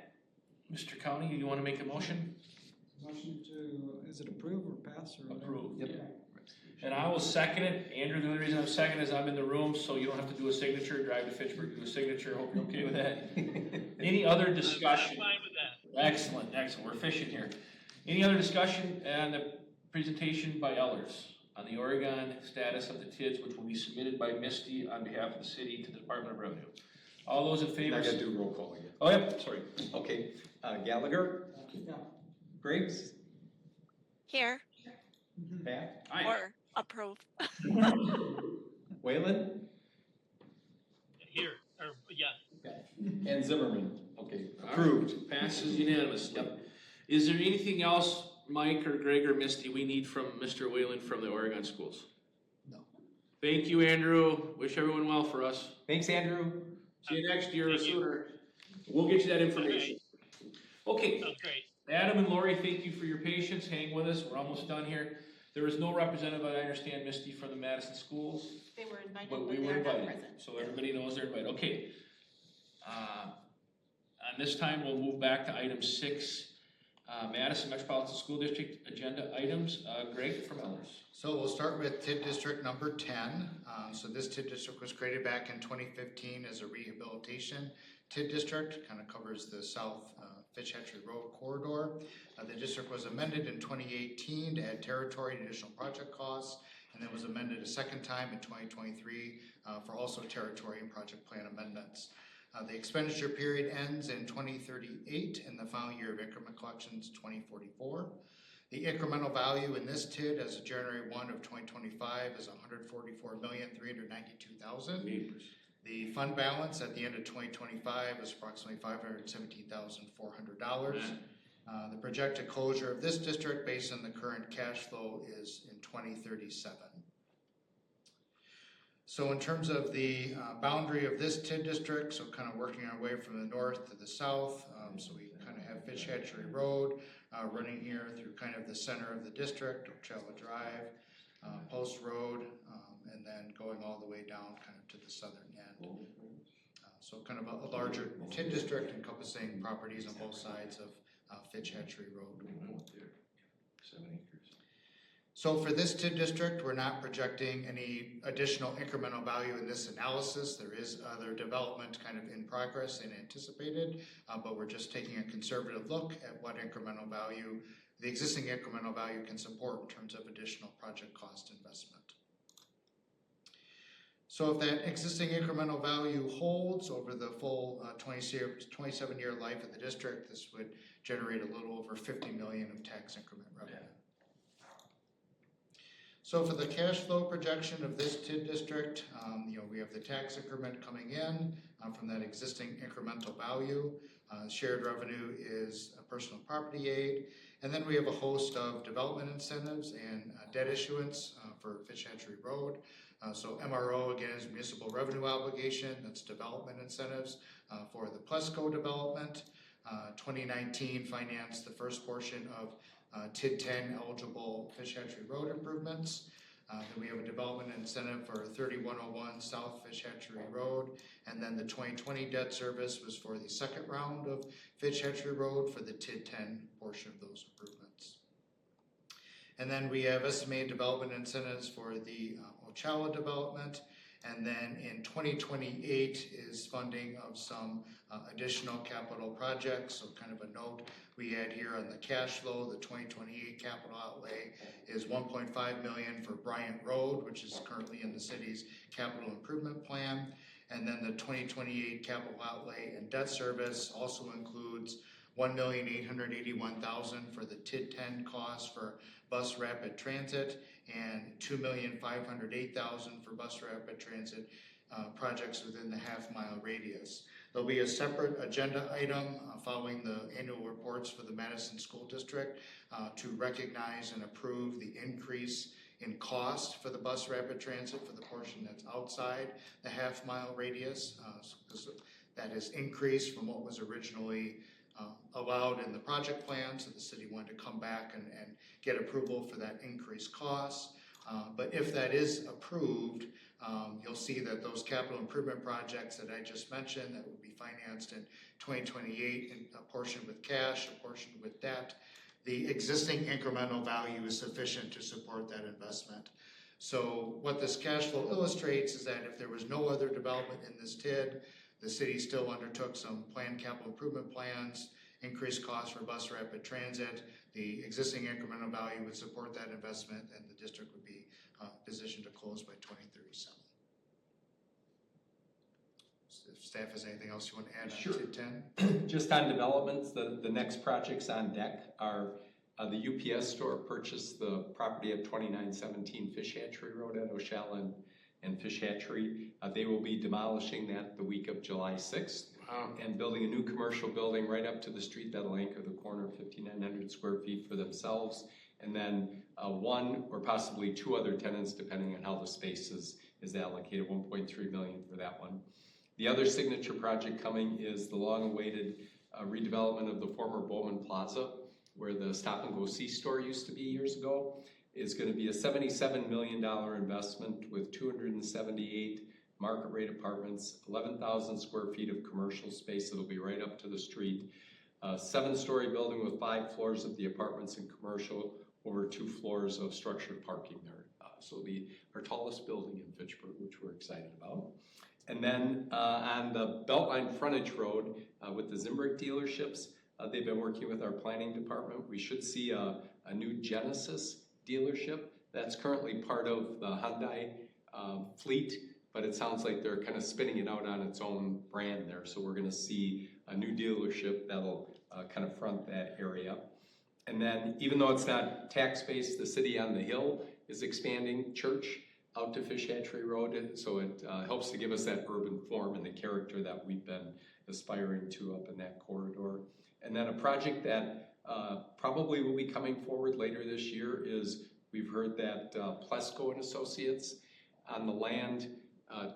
Mr. County, you want to make a motion? Motion to, is it approve or pass or whatever? Approve. Yep. Yeah. And I will second it. Andrew, the only reason I'm second is I'm in the room, so you don't have to do a signature. Drive to Fitchburg, do a signature. Hope you're okay with that. Any other discussion? I'm fine with that. Excellent, excellent. We're fishing here. Any other discussion on the presentation by Ellers on the Oregon status of the TIDs, which will be submitted by Misty on behalf of the city to the Department of Revenue? All those in favor? I got to do roll call again. Oh, yeah, sorry. Okay, Gallagher, Yeah. Griggs, Here, Pat, Aye. or approve. Whalen, Here, or yes. and Zimmerman. Okay, Approved. approved. Passes unanimously. Yep. Is there anything else, Mike or Greg or Misty, we need from Mr. Whalen from the Oregon schools? No. Thank you, Andrew. Wish everyone well for us. Thanks, Andrew. See you next year or Thank you. sooner. We'll get you that information. Okay, Sounds great. Adam and Lori, thank you for your patience. Hang with us. We're almost done here. There is no representative, I understand, Misty, from the Madison schools, They were invited, but but we they were are not invited. present. So everybody knows they're invited. Okay. On this time, we'll move back to item 6, Madison Metropolitan School District agenda items. Greg from Ellers. So we'll start with TID district number 10. So this TID district was created back in 2015 as a rehabilitation TID district, kind of covers the south Fitch-Hatchery Road corridor. The district was amended in 2018 to add territory and additional project costs, and then was amended a second time in 2023 for also territory and project plan amendments. The expenditure period ends in 2038 and the final year of increment collections 2044. The incremental value in this TID as of January 1 of 2025 is $144,392,000. The fund balance at the end of 2025 is approximately $517,400. The projected closure of this district based on the current cash flow is in 2037. So in terms of the boundary of this TID district, so kind of working our way from the north to the south, so we kind of have Fitch-Hatchery Road running here through kind of the center of the district, Ocella Drive, Post Road, and then going all the way down kind of to the southern end. So kind of a larger TID district encompassing properties on both sides of Fitch Hatchery Road. 7 acres. So for this TID district, we're not projecting any additional incremental value in this analysis. There is other development kind of in progress and anticipated, but we're just taking a conservative look at what incremental value, the existing incremental value can support in terms of additional project cost investment. So if that existing incremental value holds over the full 27-year life of the district, this would generate a little over $50 million of tax increment revenue. So for the cash flow projection of this TID district, we have the tax increment coming in from that existing incremental value. Shared revenue is a personal property aid. And then we have a host of development incentives and debt issuance for Fitch Hatchery Road. So MRO, again, is municipal revenue obligation. That's development incentives for the Plesco development. 2019 financed the first portion of TID 10 eligible Fitch Hatchery Road improvements. Then we have a development incentive for 3101 South Fitch Hatchery Road. And then the 2020 debt service was for the second round of Fitch Hatchery Road for the TID 10 portion of those improvements. And then we have estimated development incentives for the Ocala development. And then in 2028 is funding of some additional capital projects. So kind of a note we had here on the cash flow, the 2028 capital outlay is $1.5 million for Bryant Road, which is currently in the city's capital improvement plan. And then the 2028 capital outlay and debt service also includes $1,881,000 for the TID 10 costs for bus rapid transit and $2,508,000 for bus rapid transit projects within the half-mile radius. There'll be a separate agenda item following the annual reports for the Madison School District to recognize and approve the increase in cost for the bus rapid transit for the portion that's outside the half-mile radius. That has increased from what was originally allowed in the project plan, so the city wanted to come back and get approval for that increased cost. But if that is approved, you'll see that those capital improvement projects that I just mentioned that will be financed in 2028, and a portion with cash, a portion with debt, the existing incremental value is sufficient to support that investment. So what this cash flow illustrates is that if there was no other development in this TID, the city still undertook some planned capital improvement plans, increased costs for bus rapid transit. The existing incremental value would support that investment, and the district would be positioned to close by 2037. If staff has anything else you want to add on TID 10? Just on developments, the next projects on deck are the UPS store purchased the property at 2917 Fish Hatchery Road at Ocala and Fish Hatchery. They will be demolishing that the week of July 6th. Wow. And building a new commercial building right up to the street that'll anchor the corner of 5,900 square feet for themselves. And then one or possibly two other tenants, depending on how the space is allocated, $1.3 million for that one. The other signature project coming is the long-awaited redevelopment of the former Bowman Plaza, where the Stop and Go C-store used to be years ago. It's going to be a $77 million investment with 278 market rate apartments, 11,000 square feet of commercial space that'll be right up to the street. A 7-story building with 5 floors of the apartments and commercial, over 2 floors of structured parking there. So our tallest building in Fitchburg, which we're excited about. And then on the Beltline frontage road with the Zimbrick dealerships, they've been working with our planning department. We should see a new Genesis dealership that's currently part of the Hyundai fleet, but it sounds like they're kind of spinning it out on its own brand there. So we're going to see a new dealership that'll kind of front that area. And then even though it's not tax-based, the city on the hill is expanding church out to Fish Hatchery Road. So it helps to give us that urban form and the character that we've been aspiring to up in that corridor. And then a project that probably will be coming forward later this year is, we've heard that Plesco and Associates on the land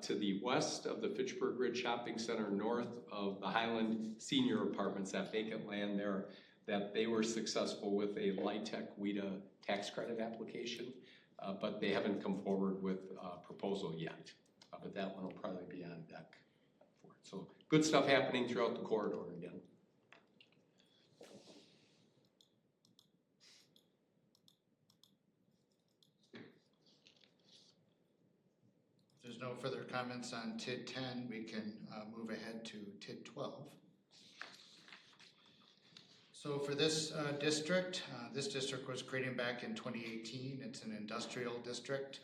to the west of the Fitchburg Ridge Shopping Center, north of the Highland Senior Apartments, that vacant land there, that they were successful with a LIHTC WIDA tax credit application. but they haven't come forward with a proposal yet. But that one will probably be on deck for it. So good stuff happening throughout the corridor again. If there's no further comments on TID 10, we can move ahead to TID 12. So for this district was created back in 2018. It's an industrial district.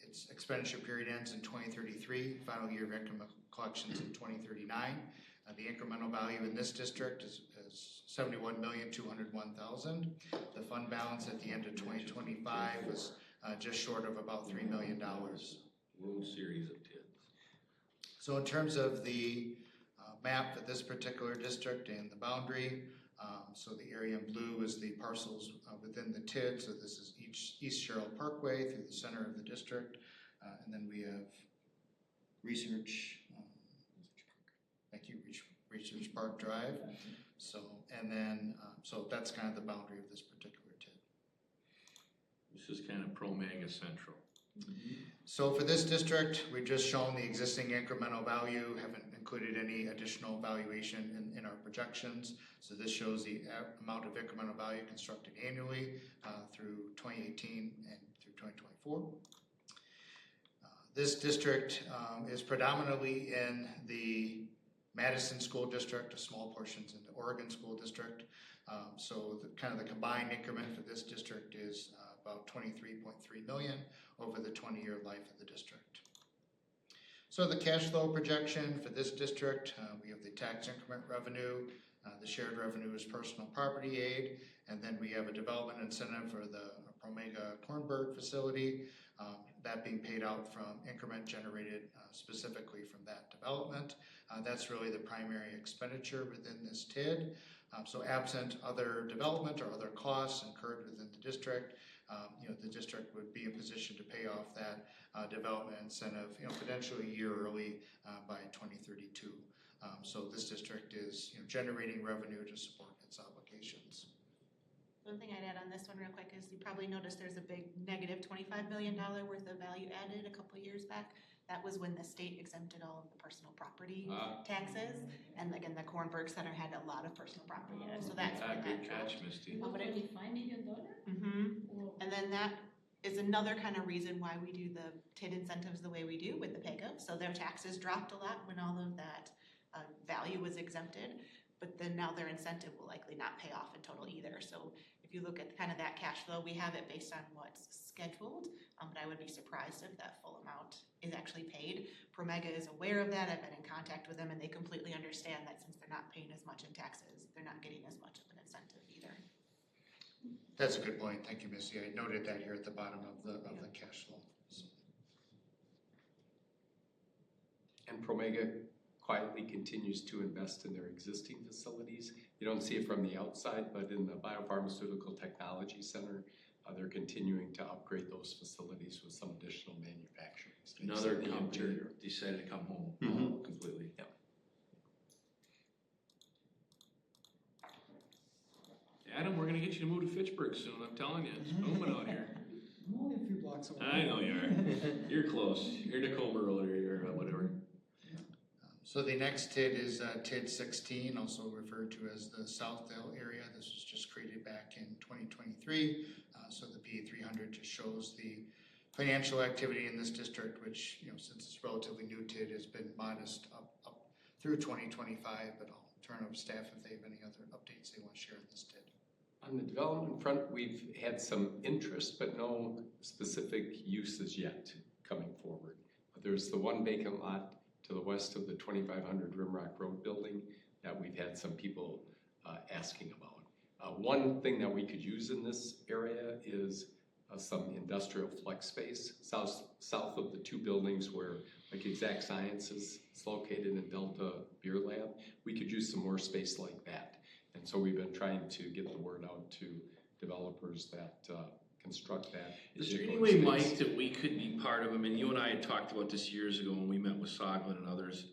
Its expenditure period ends in 2033, final year of income collections in 2039. The incremental value in this district is $71,201,000. The fund balance at the end of 2025 was just short of about $3 million. World Series of TIDs. So in terms of the map for this particular district and the boundary, so the area in blue is the parcels within the TID. So this is East Sherrill Parkway through the center of the district. And then we have Research Park Drive. So, and then, so that's kind of the boundary of this particular TID. This is kind of pro-mega central. So for this district, we've just shown the existing incremental value, haven't included any additional valuation in our projections. So this shows the amount of incremental value constructed annually through 2018 and through 2024. This district is predominantly in the Madison School District, a small portions in the Oregon School District. So the combined increment for this district is about $23.3 million over the 20-year life of the district. So the cash flow projection for this district, we have the tax increment revenue, the shared revenue is personal property aid, and then we have a development incentive for the Promega Kornberg facility, that being paid out from increment generated specifically from that development. That's really the primary expenditure within this TID. So absent other development or other costs incurred within the district, the district would be in position to pay off that development incentive, potentially a year early by 2032. So this district is generating revenue to support its obligations. One thing I'd add on this one real quick is you probably noticed there's a big negative $25 million worth of value added a couple of years back. That was when the state exempted all of the personal property taxes. And again, the Kornberg Center had a lot of personal property in it. So that's where Good that catch, Misty. $25 million? Mm-hmm. And then that is another kind of reason why we do the TID incentives the way we do with the PEGA. So their taxes dropped a lot when all of that value was exempted. But then now their incentive will likely not pay off in total either. So if you look at kind of that cash flow, we have it based on what's scheduled, but I would be surprised if that full amount is actually paid. Promega is aware of that. I've been in contact with them, and they completely understand that since they're not paying as much in taxes, they're not getting as much of an incentive either. That's a good point. Thank you, Missy. I noted that here at the bottom of the cash flow. So. And Promega quietly continues to invest in their existing facilities. You don't see it from the outside, but in the Biopharmaceutical Technology Center, they're continuing to upgrade those facilities with some additional manufacturing space. Another company decided to come home completely. Yeah. Adam, we're going to get you to move to Fitchburg soon. I'm telling you, it's booming out here. I'm only a few blocks away. I know you are. You're close. You're Tacoma Road or whatever. So the next TID is TID 16, also referred to as the Southdale area. This was just created back in 2023. So the P300 just shows the financial activity in this district, which, since it's relatively new TID, has been modest up through 2025. But I'll turn over to staff if they have any other updates they want to share in this TID. On the development front, we've had some interest, but no specific uses yet coming forward. There's the one vacant lot to the west of the 2500 Rimrock Road building that we've had some people asking about. One thing that we could use in this area is some industrial flex space south of the two buildings where like Exact Sciences is located in Delta Beer Lab. We could use some more space like that. And so we've been trying to get the word out to developers that construct that. Is there any way, Mike, that we could be part of them? And you and I had talked about this years ago when we met with Soglin and others,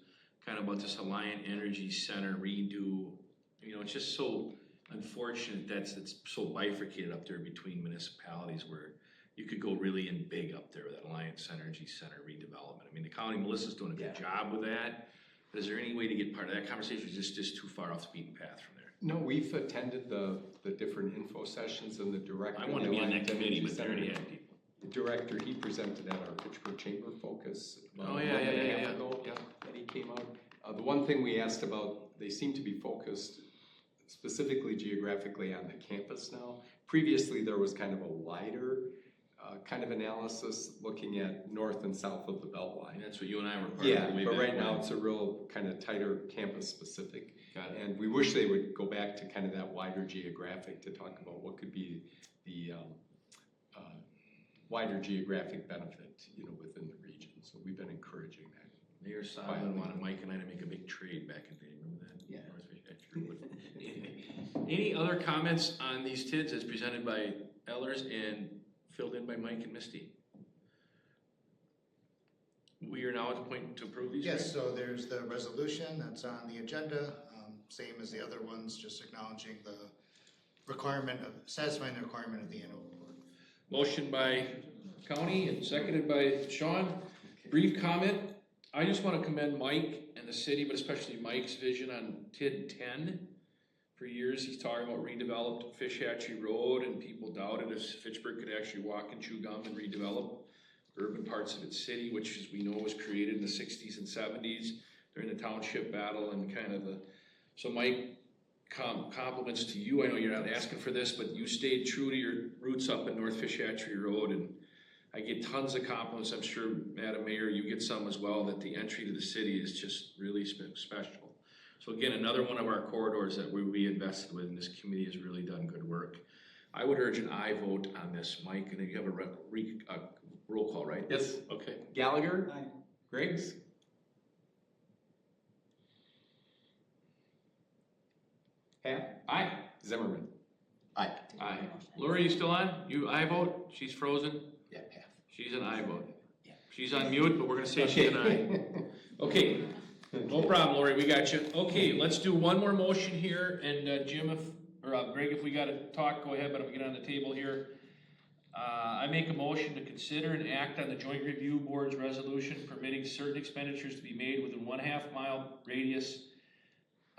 kind of about this Alliant Energy Center redo. It's just so unfortunate it's so bifurcated up there between municipalities where, you could go really in big up there with that Alliance Energy Center redevelopment. I mean, the county, Melissa's doing a good job with that, but is there any way to get part of that conversation, or is just too far off the beaten path from there? No, we've attended the different info sessions, and the director. I want to be on that committee, but they already had people. The director, he presented at our Fitchburg Chamber Focus. Oh, yeah. That he came out. The one thing we asked about, they seem to be focused specifically geographically on the campus now. Previously, there was kind of a wider kind of analysis looking at north and south of the Beltline. And that's what you and I were part of. Yeah, but right now it's a real kind of tighter campus specific. Got it. And we wish they would go back to kind of that wider geographic to talk about what could be the wider geographic benefit, within the region. So we've been encouraging that. Mayor Solomon wanted Mike and I to make a big trade back in the day, remember that? Yeah. Any other comments on these TIDs as presented by Ellers and filled in by Mike and Misty? We are now at the point to approve these? Yes, so there's the resolution that's on the agenda, same as the other ones, just acknowledging the requirement of, satisfying the requirement of the annual report. Motion by County and seconded by Sean. Brief comment. I just want to commend Mike and the city, but especially Mike's vision on TID 10. For years, he's talking about redeveloped Fish Hatchery Road, and people doubted if Fitchburg could actually walk and chew gum and redevelop urban parts of its city, which, as we know, was created in the 60s and 70s during the township battle and kind of the. So, Mike, compliments to you. I know you're not asking for this, but you stayed true to your roots up in North Fish Hatchery Road, and I get tons of compliments. I'm sure, Madam Mayor, you get some as well, that the entry to the city is just really special. So again, another one of our corridors that we invested with, and this committee has really done good work. I would urge an aye vote on this, Mike, and you have a roll call, right? Yes. Okay. Gallagher? Aye. Griggs? Half? Aye. Zimmerman? Aye. Aye. Lori, you still on? You aye vote? She's frozen? Yeah, half. She's an aye vote. Yeah. She's on mute, but we're gonna say she's an aye. Okay. No problem, Lori, we got you. Okay, let's do one more motion here, and Jim, Greg, if we gotta talk, go ahead, but I'm gonna get on the table here. I make a motion to consider and act on the Joint Review Board's resolution permitting certain expenditures to be made within 1/2 mile radius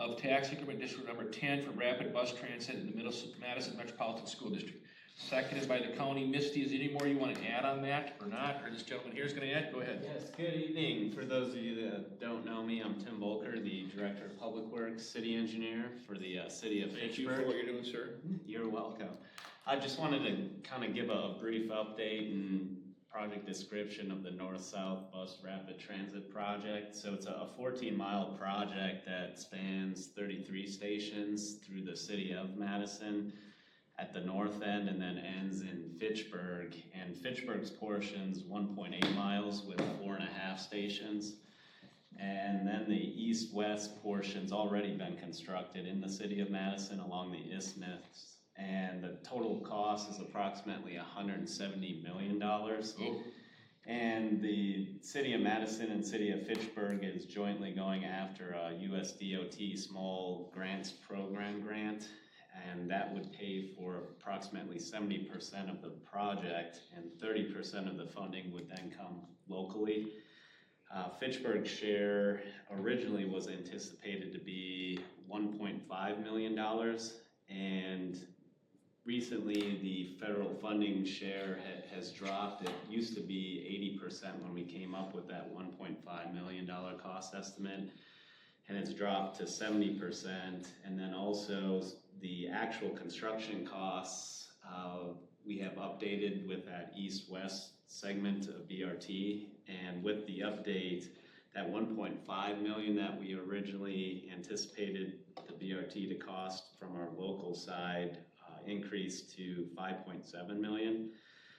of tax increment district number 10 for rapid bus transit in the Madison Metropolitan School District. Seconded by the county. Misty, is there any more you want to add on that or not? Or this gentleman here is going to add? Go ahead. Yes, good evening. For those of you that don't know me, I'm Tim Volker, the Director of Public Works, City Engineer for the City of Fitchburg. Thank you for what you're doing, sir. You're welcome. I just wanted to kind of give a brief update and project description of the North-South Bus Rapid Transit Project. So it's a 14-mile project that spans 33 stations through the city of Madison at the north end, and then ends in Fitchburg. And Fitchburg's portion's 1.8 miles with 4.5 stations. And then the east-west portion's already been constructed in the city of Madison along the isthmus. And the total cost is approximately $170 million. And the city of Madison and city of Fitchburg is jointly going after a US DOT Small Grants Program grant. And that would pay for approximately 70% of the project, and 30% of the funding would then come locally. Fitchburg's share originally was anticipated to be $1.5 million, and recently the federal funding share has dropped. It used to be 80% when we came up with that $1.5 million cost estimate, and it's dropped to 70%. And then also the actual construction costs, we have updated with that east-west segment of BRT, and with the update, that 1.5 million that we originally anticipated the BRT to cost from our local side increased to 5.7 million.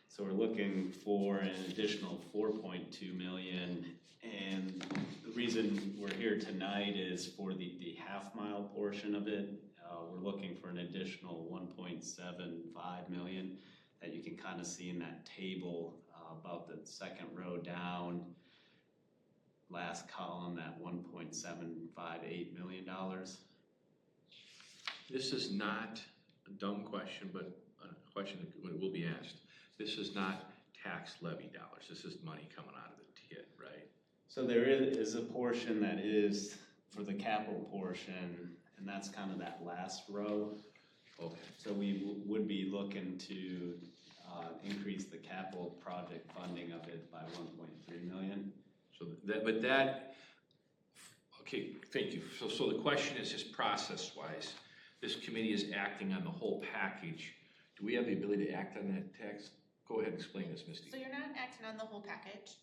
So we're looking for an additional 4.2 million, and the reason we're here tonight is for the half-mile portion of it. We're looking for an additional 1.75 million that you can kind of see in that table about the second row down, last column, that $1.758 million. This is not a dumb question, but a question that will be asked. This is not tax levy dollars. This is money coming out of the TID, right? So there is a portion that is for the capital portion, and that's kind of that last row. Okay. So we would be looking to increase the capital project funding of it by 1.3 million. So okay, thank you. So the question is just process-wise, this committee is acting on the whole package. Do we have the ability to act on that tax? Go ahead and explain this, Misty. So you're not acting on the whole package.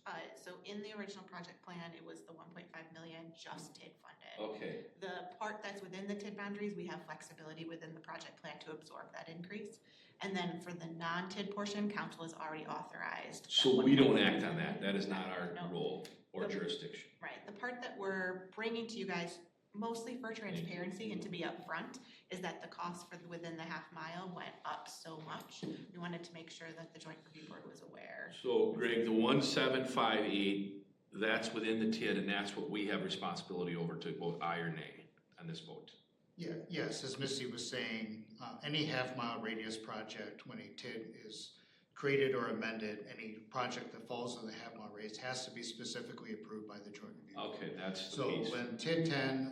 So in the original project plan, it was the 1.5 million just TID funded. Okay. The part that's within the TID boundaries, we have flexibility within the project plan to absorb that increase. And then for the non-TID portion, council has already authorized. So we don't act on that. That is not our No. role or jurisdiction. Right. The part that we're bringing to you guys, mostly for transparency and to be upfront, is that the cost for within the half mile went up so much. We wanted to make sure that the joint review board was aware. So Greg, the 1758, that's within the TID, and that's what we have responsibility over to vote aye or nay on this vote. Yeah, yes, as Misty was saying, any half-mile radius project, when a TID is created or amended, any project that falls in the half-mile radius has to be specifically approved by the joint review board. Okay, that's the So piece. when TID 10,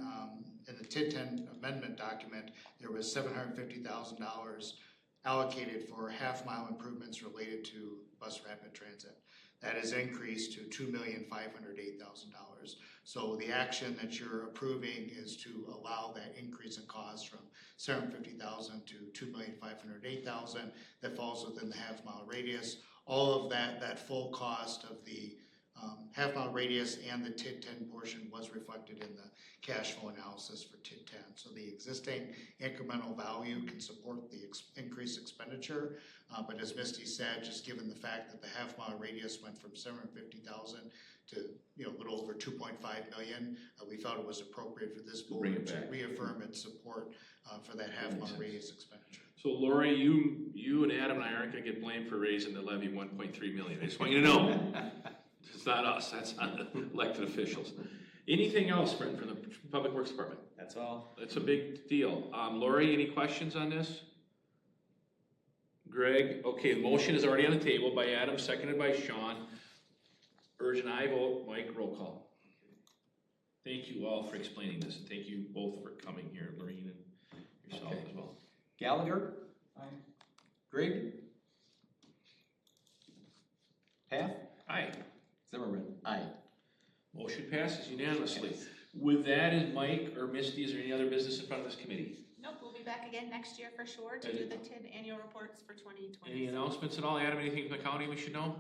in the TID 10 amendment document, there was $750,000 allocated for half-mile improvements related to bus rapid transit. That is increased to $2,508,000. So the action that you're approving is to allow that increase in cost from $750,000 to $2,508,000 that falls within the half-mile radius. All of that full cost of the half-mile radius and the TID 10 portion was reflected in the cash flow analysis for TID 10. So the existing incremental value can support the increased expenditure. But as Misty said, just given the fact that the half-mile radius went from $750,000 to a little over $2.5 million, we felt it was appropriate for this board to reaffirm its support for that half-mile radius expenditure. So Lori, you and Adam and I aren't gonna get blamed for raising the levy 1.3 million. I just want you to know. It's not us, that's on the elected officials. Anything else, Brent, from the Public Works Department? That's all. That's a big deal. Lori, any questions on this? Greg, okay, the motion is already on the table by Adam, seconded by Sean. Urgent aye vote, Mike, roll call. Thank you all for explaining this, and thank you both for coming here, Lorene and yourself as well. Gallagher? Aye. Greg? Path? Aye. Zimmerman? Aye. Motion passes unanimously. With that, is Mike or Misty, is there any other business in front of this committee? Nope, we'll be back again next year for sure to do the TID annual reports for 2020. Any announcements at all? Adam, anything from the county we should know?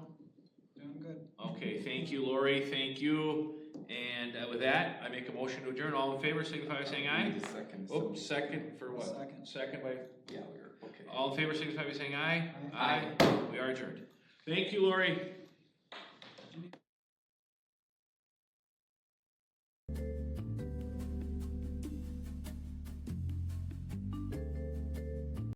Doing good. Okay, thank you, Lori, thank you. And with that, I make a motion to adjourn. All in favor, signify by saying aye. Need a second. Oops, second for what? Second. Second by, Gallagher, okay. all in favor, signify by saying aye. Aye. We are adjourned. Thank you, Lori.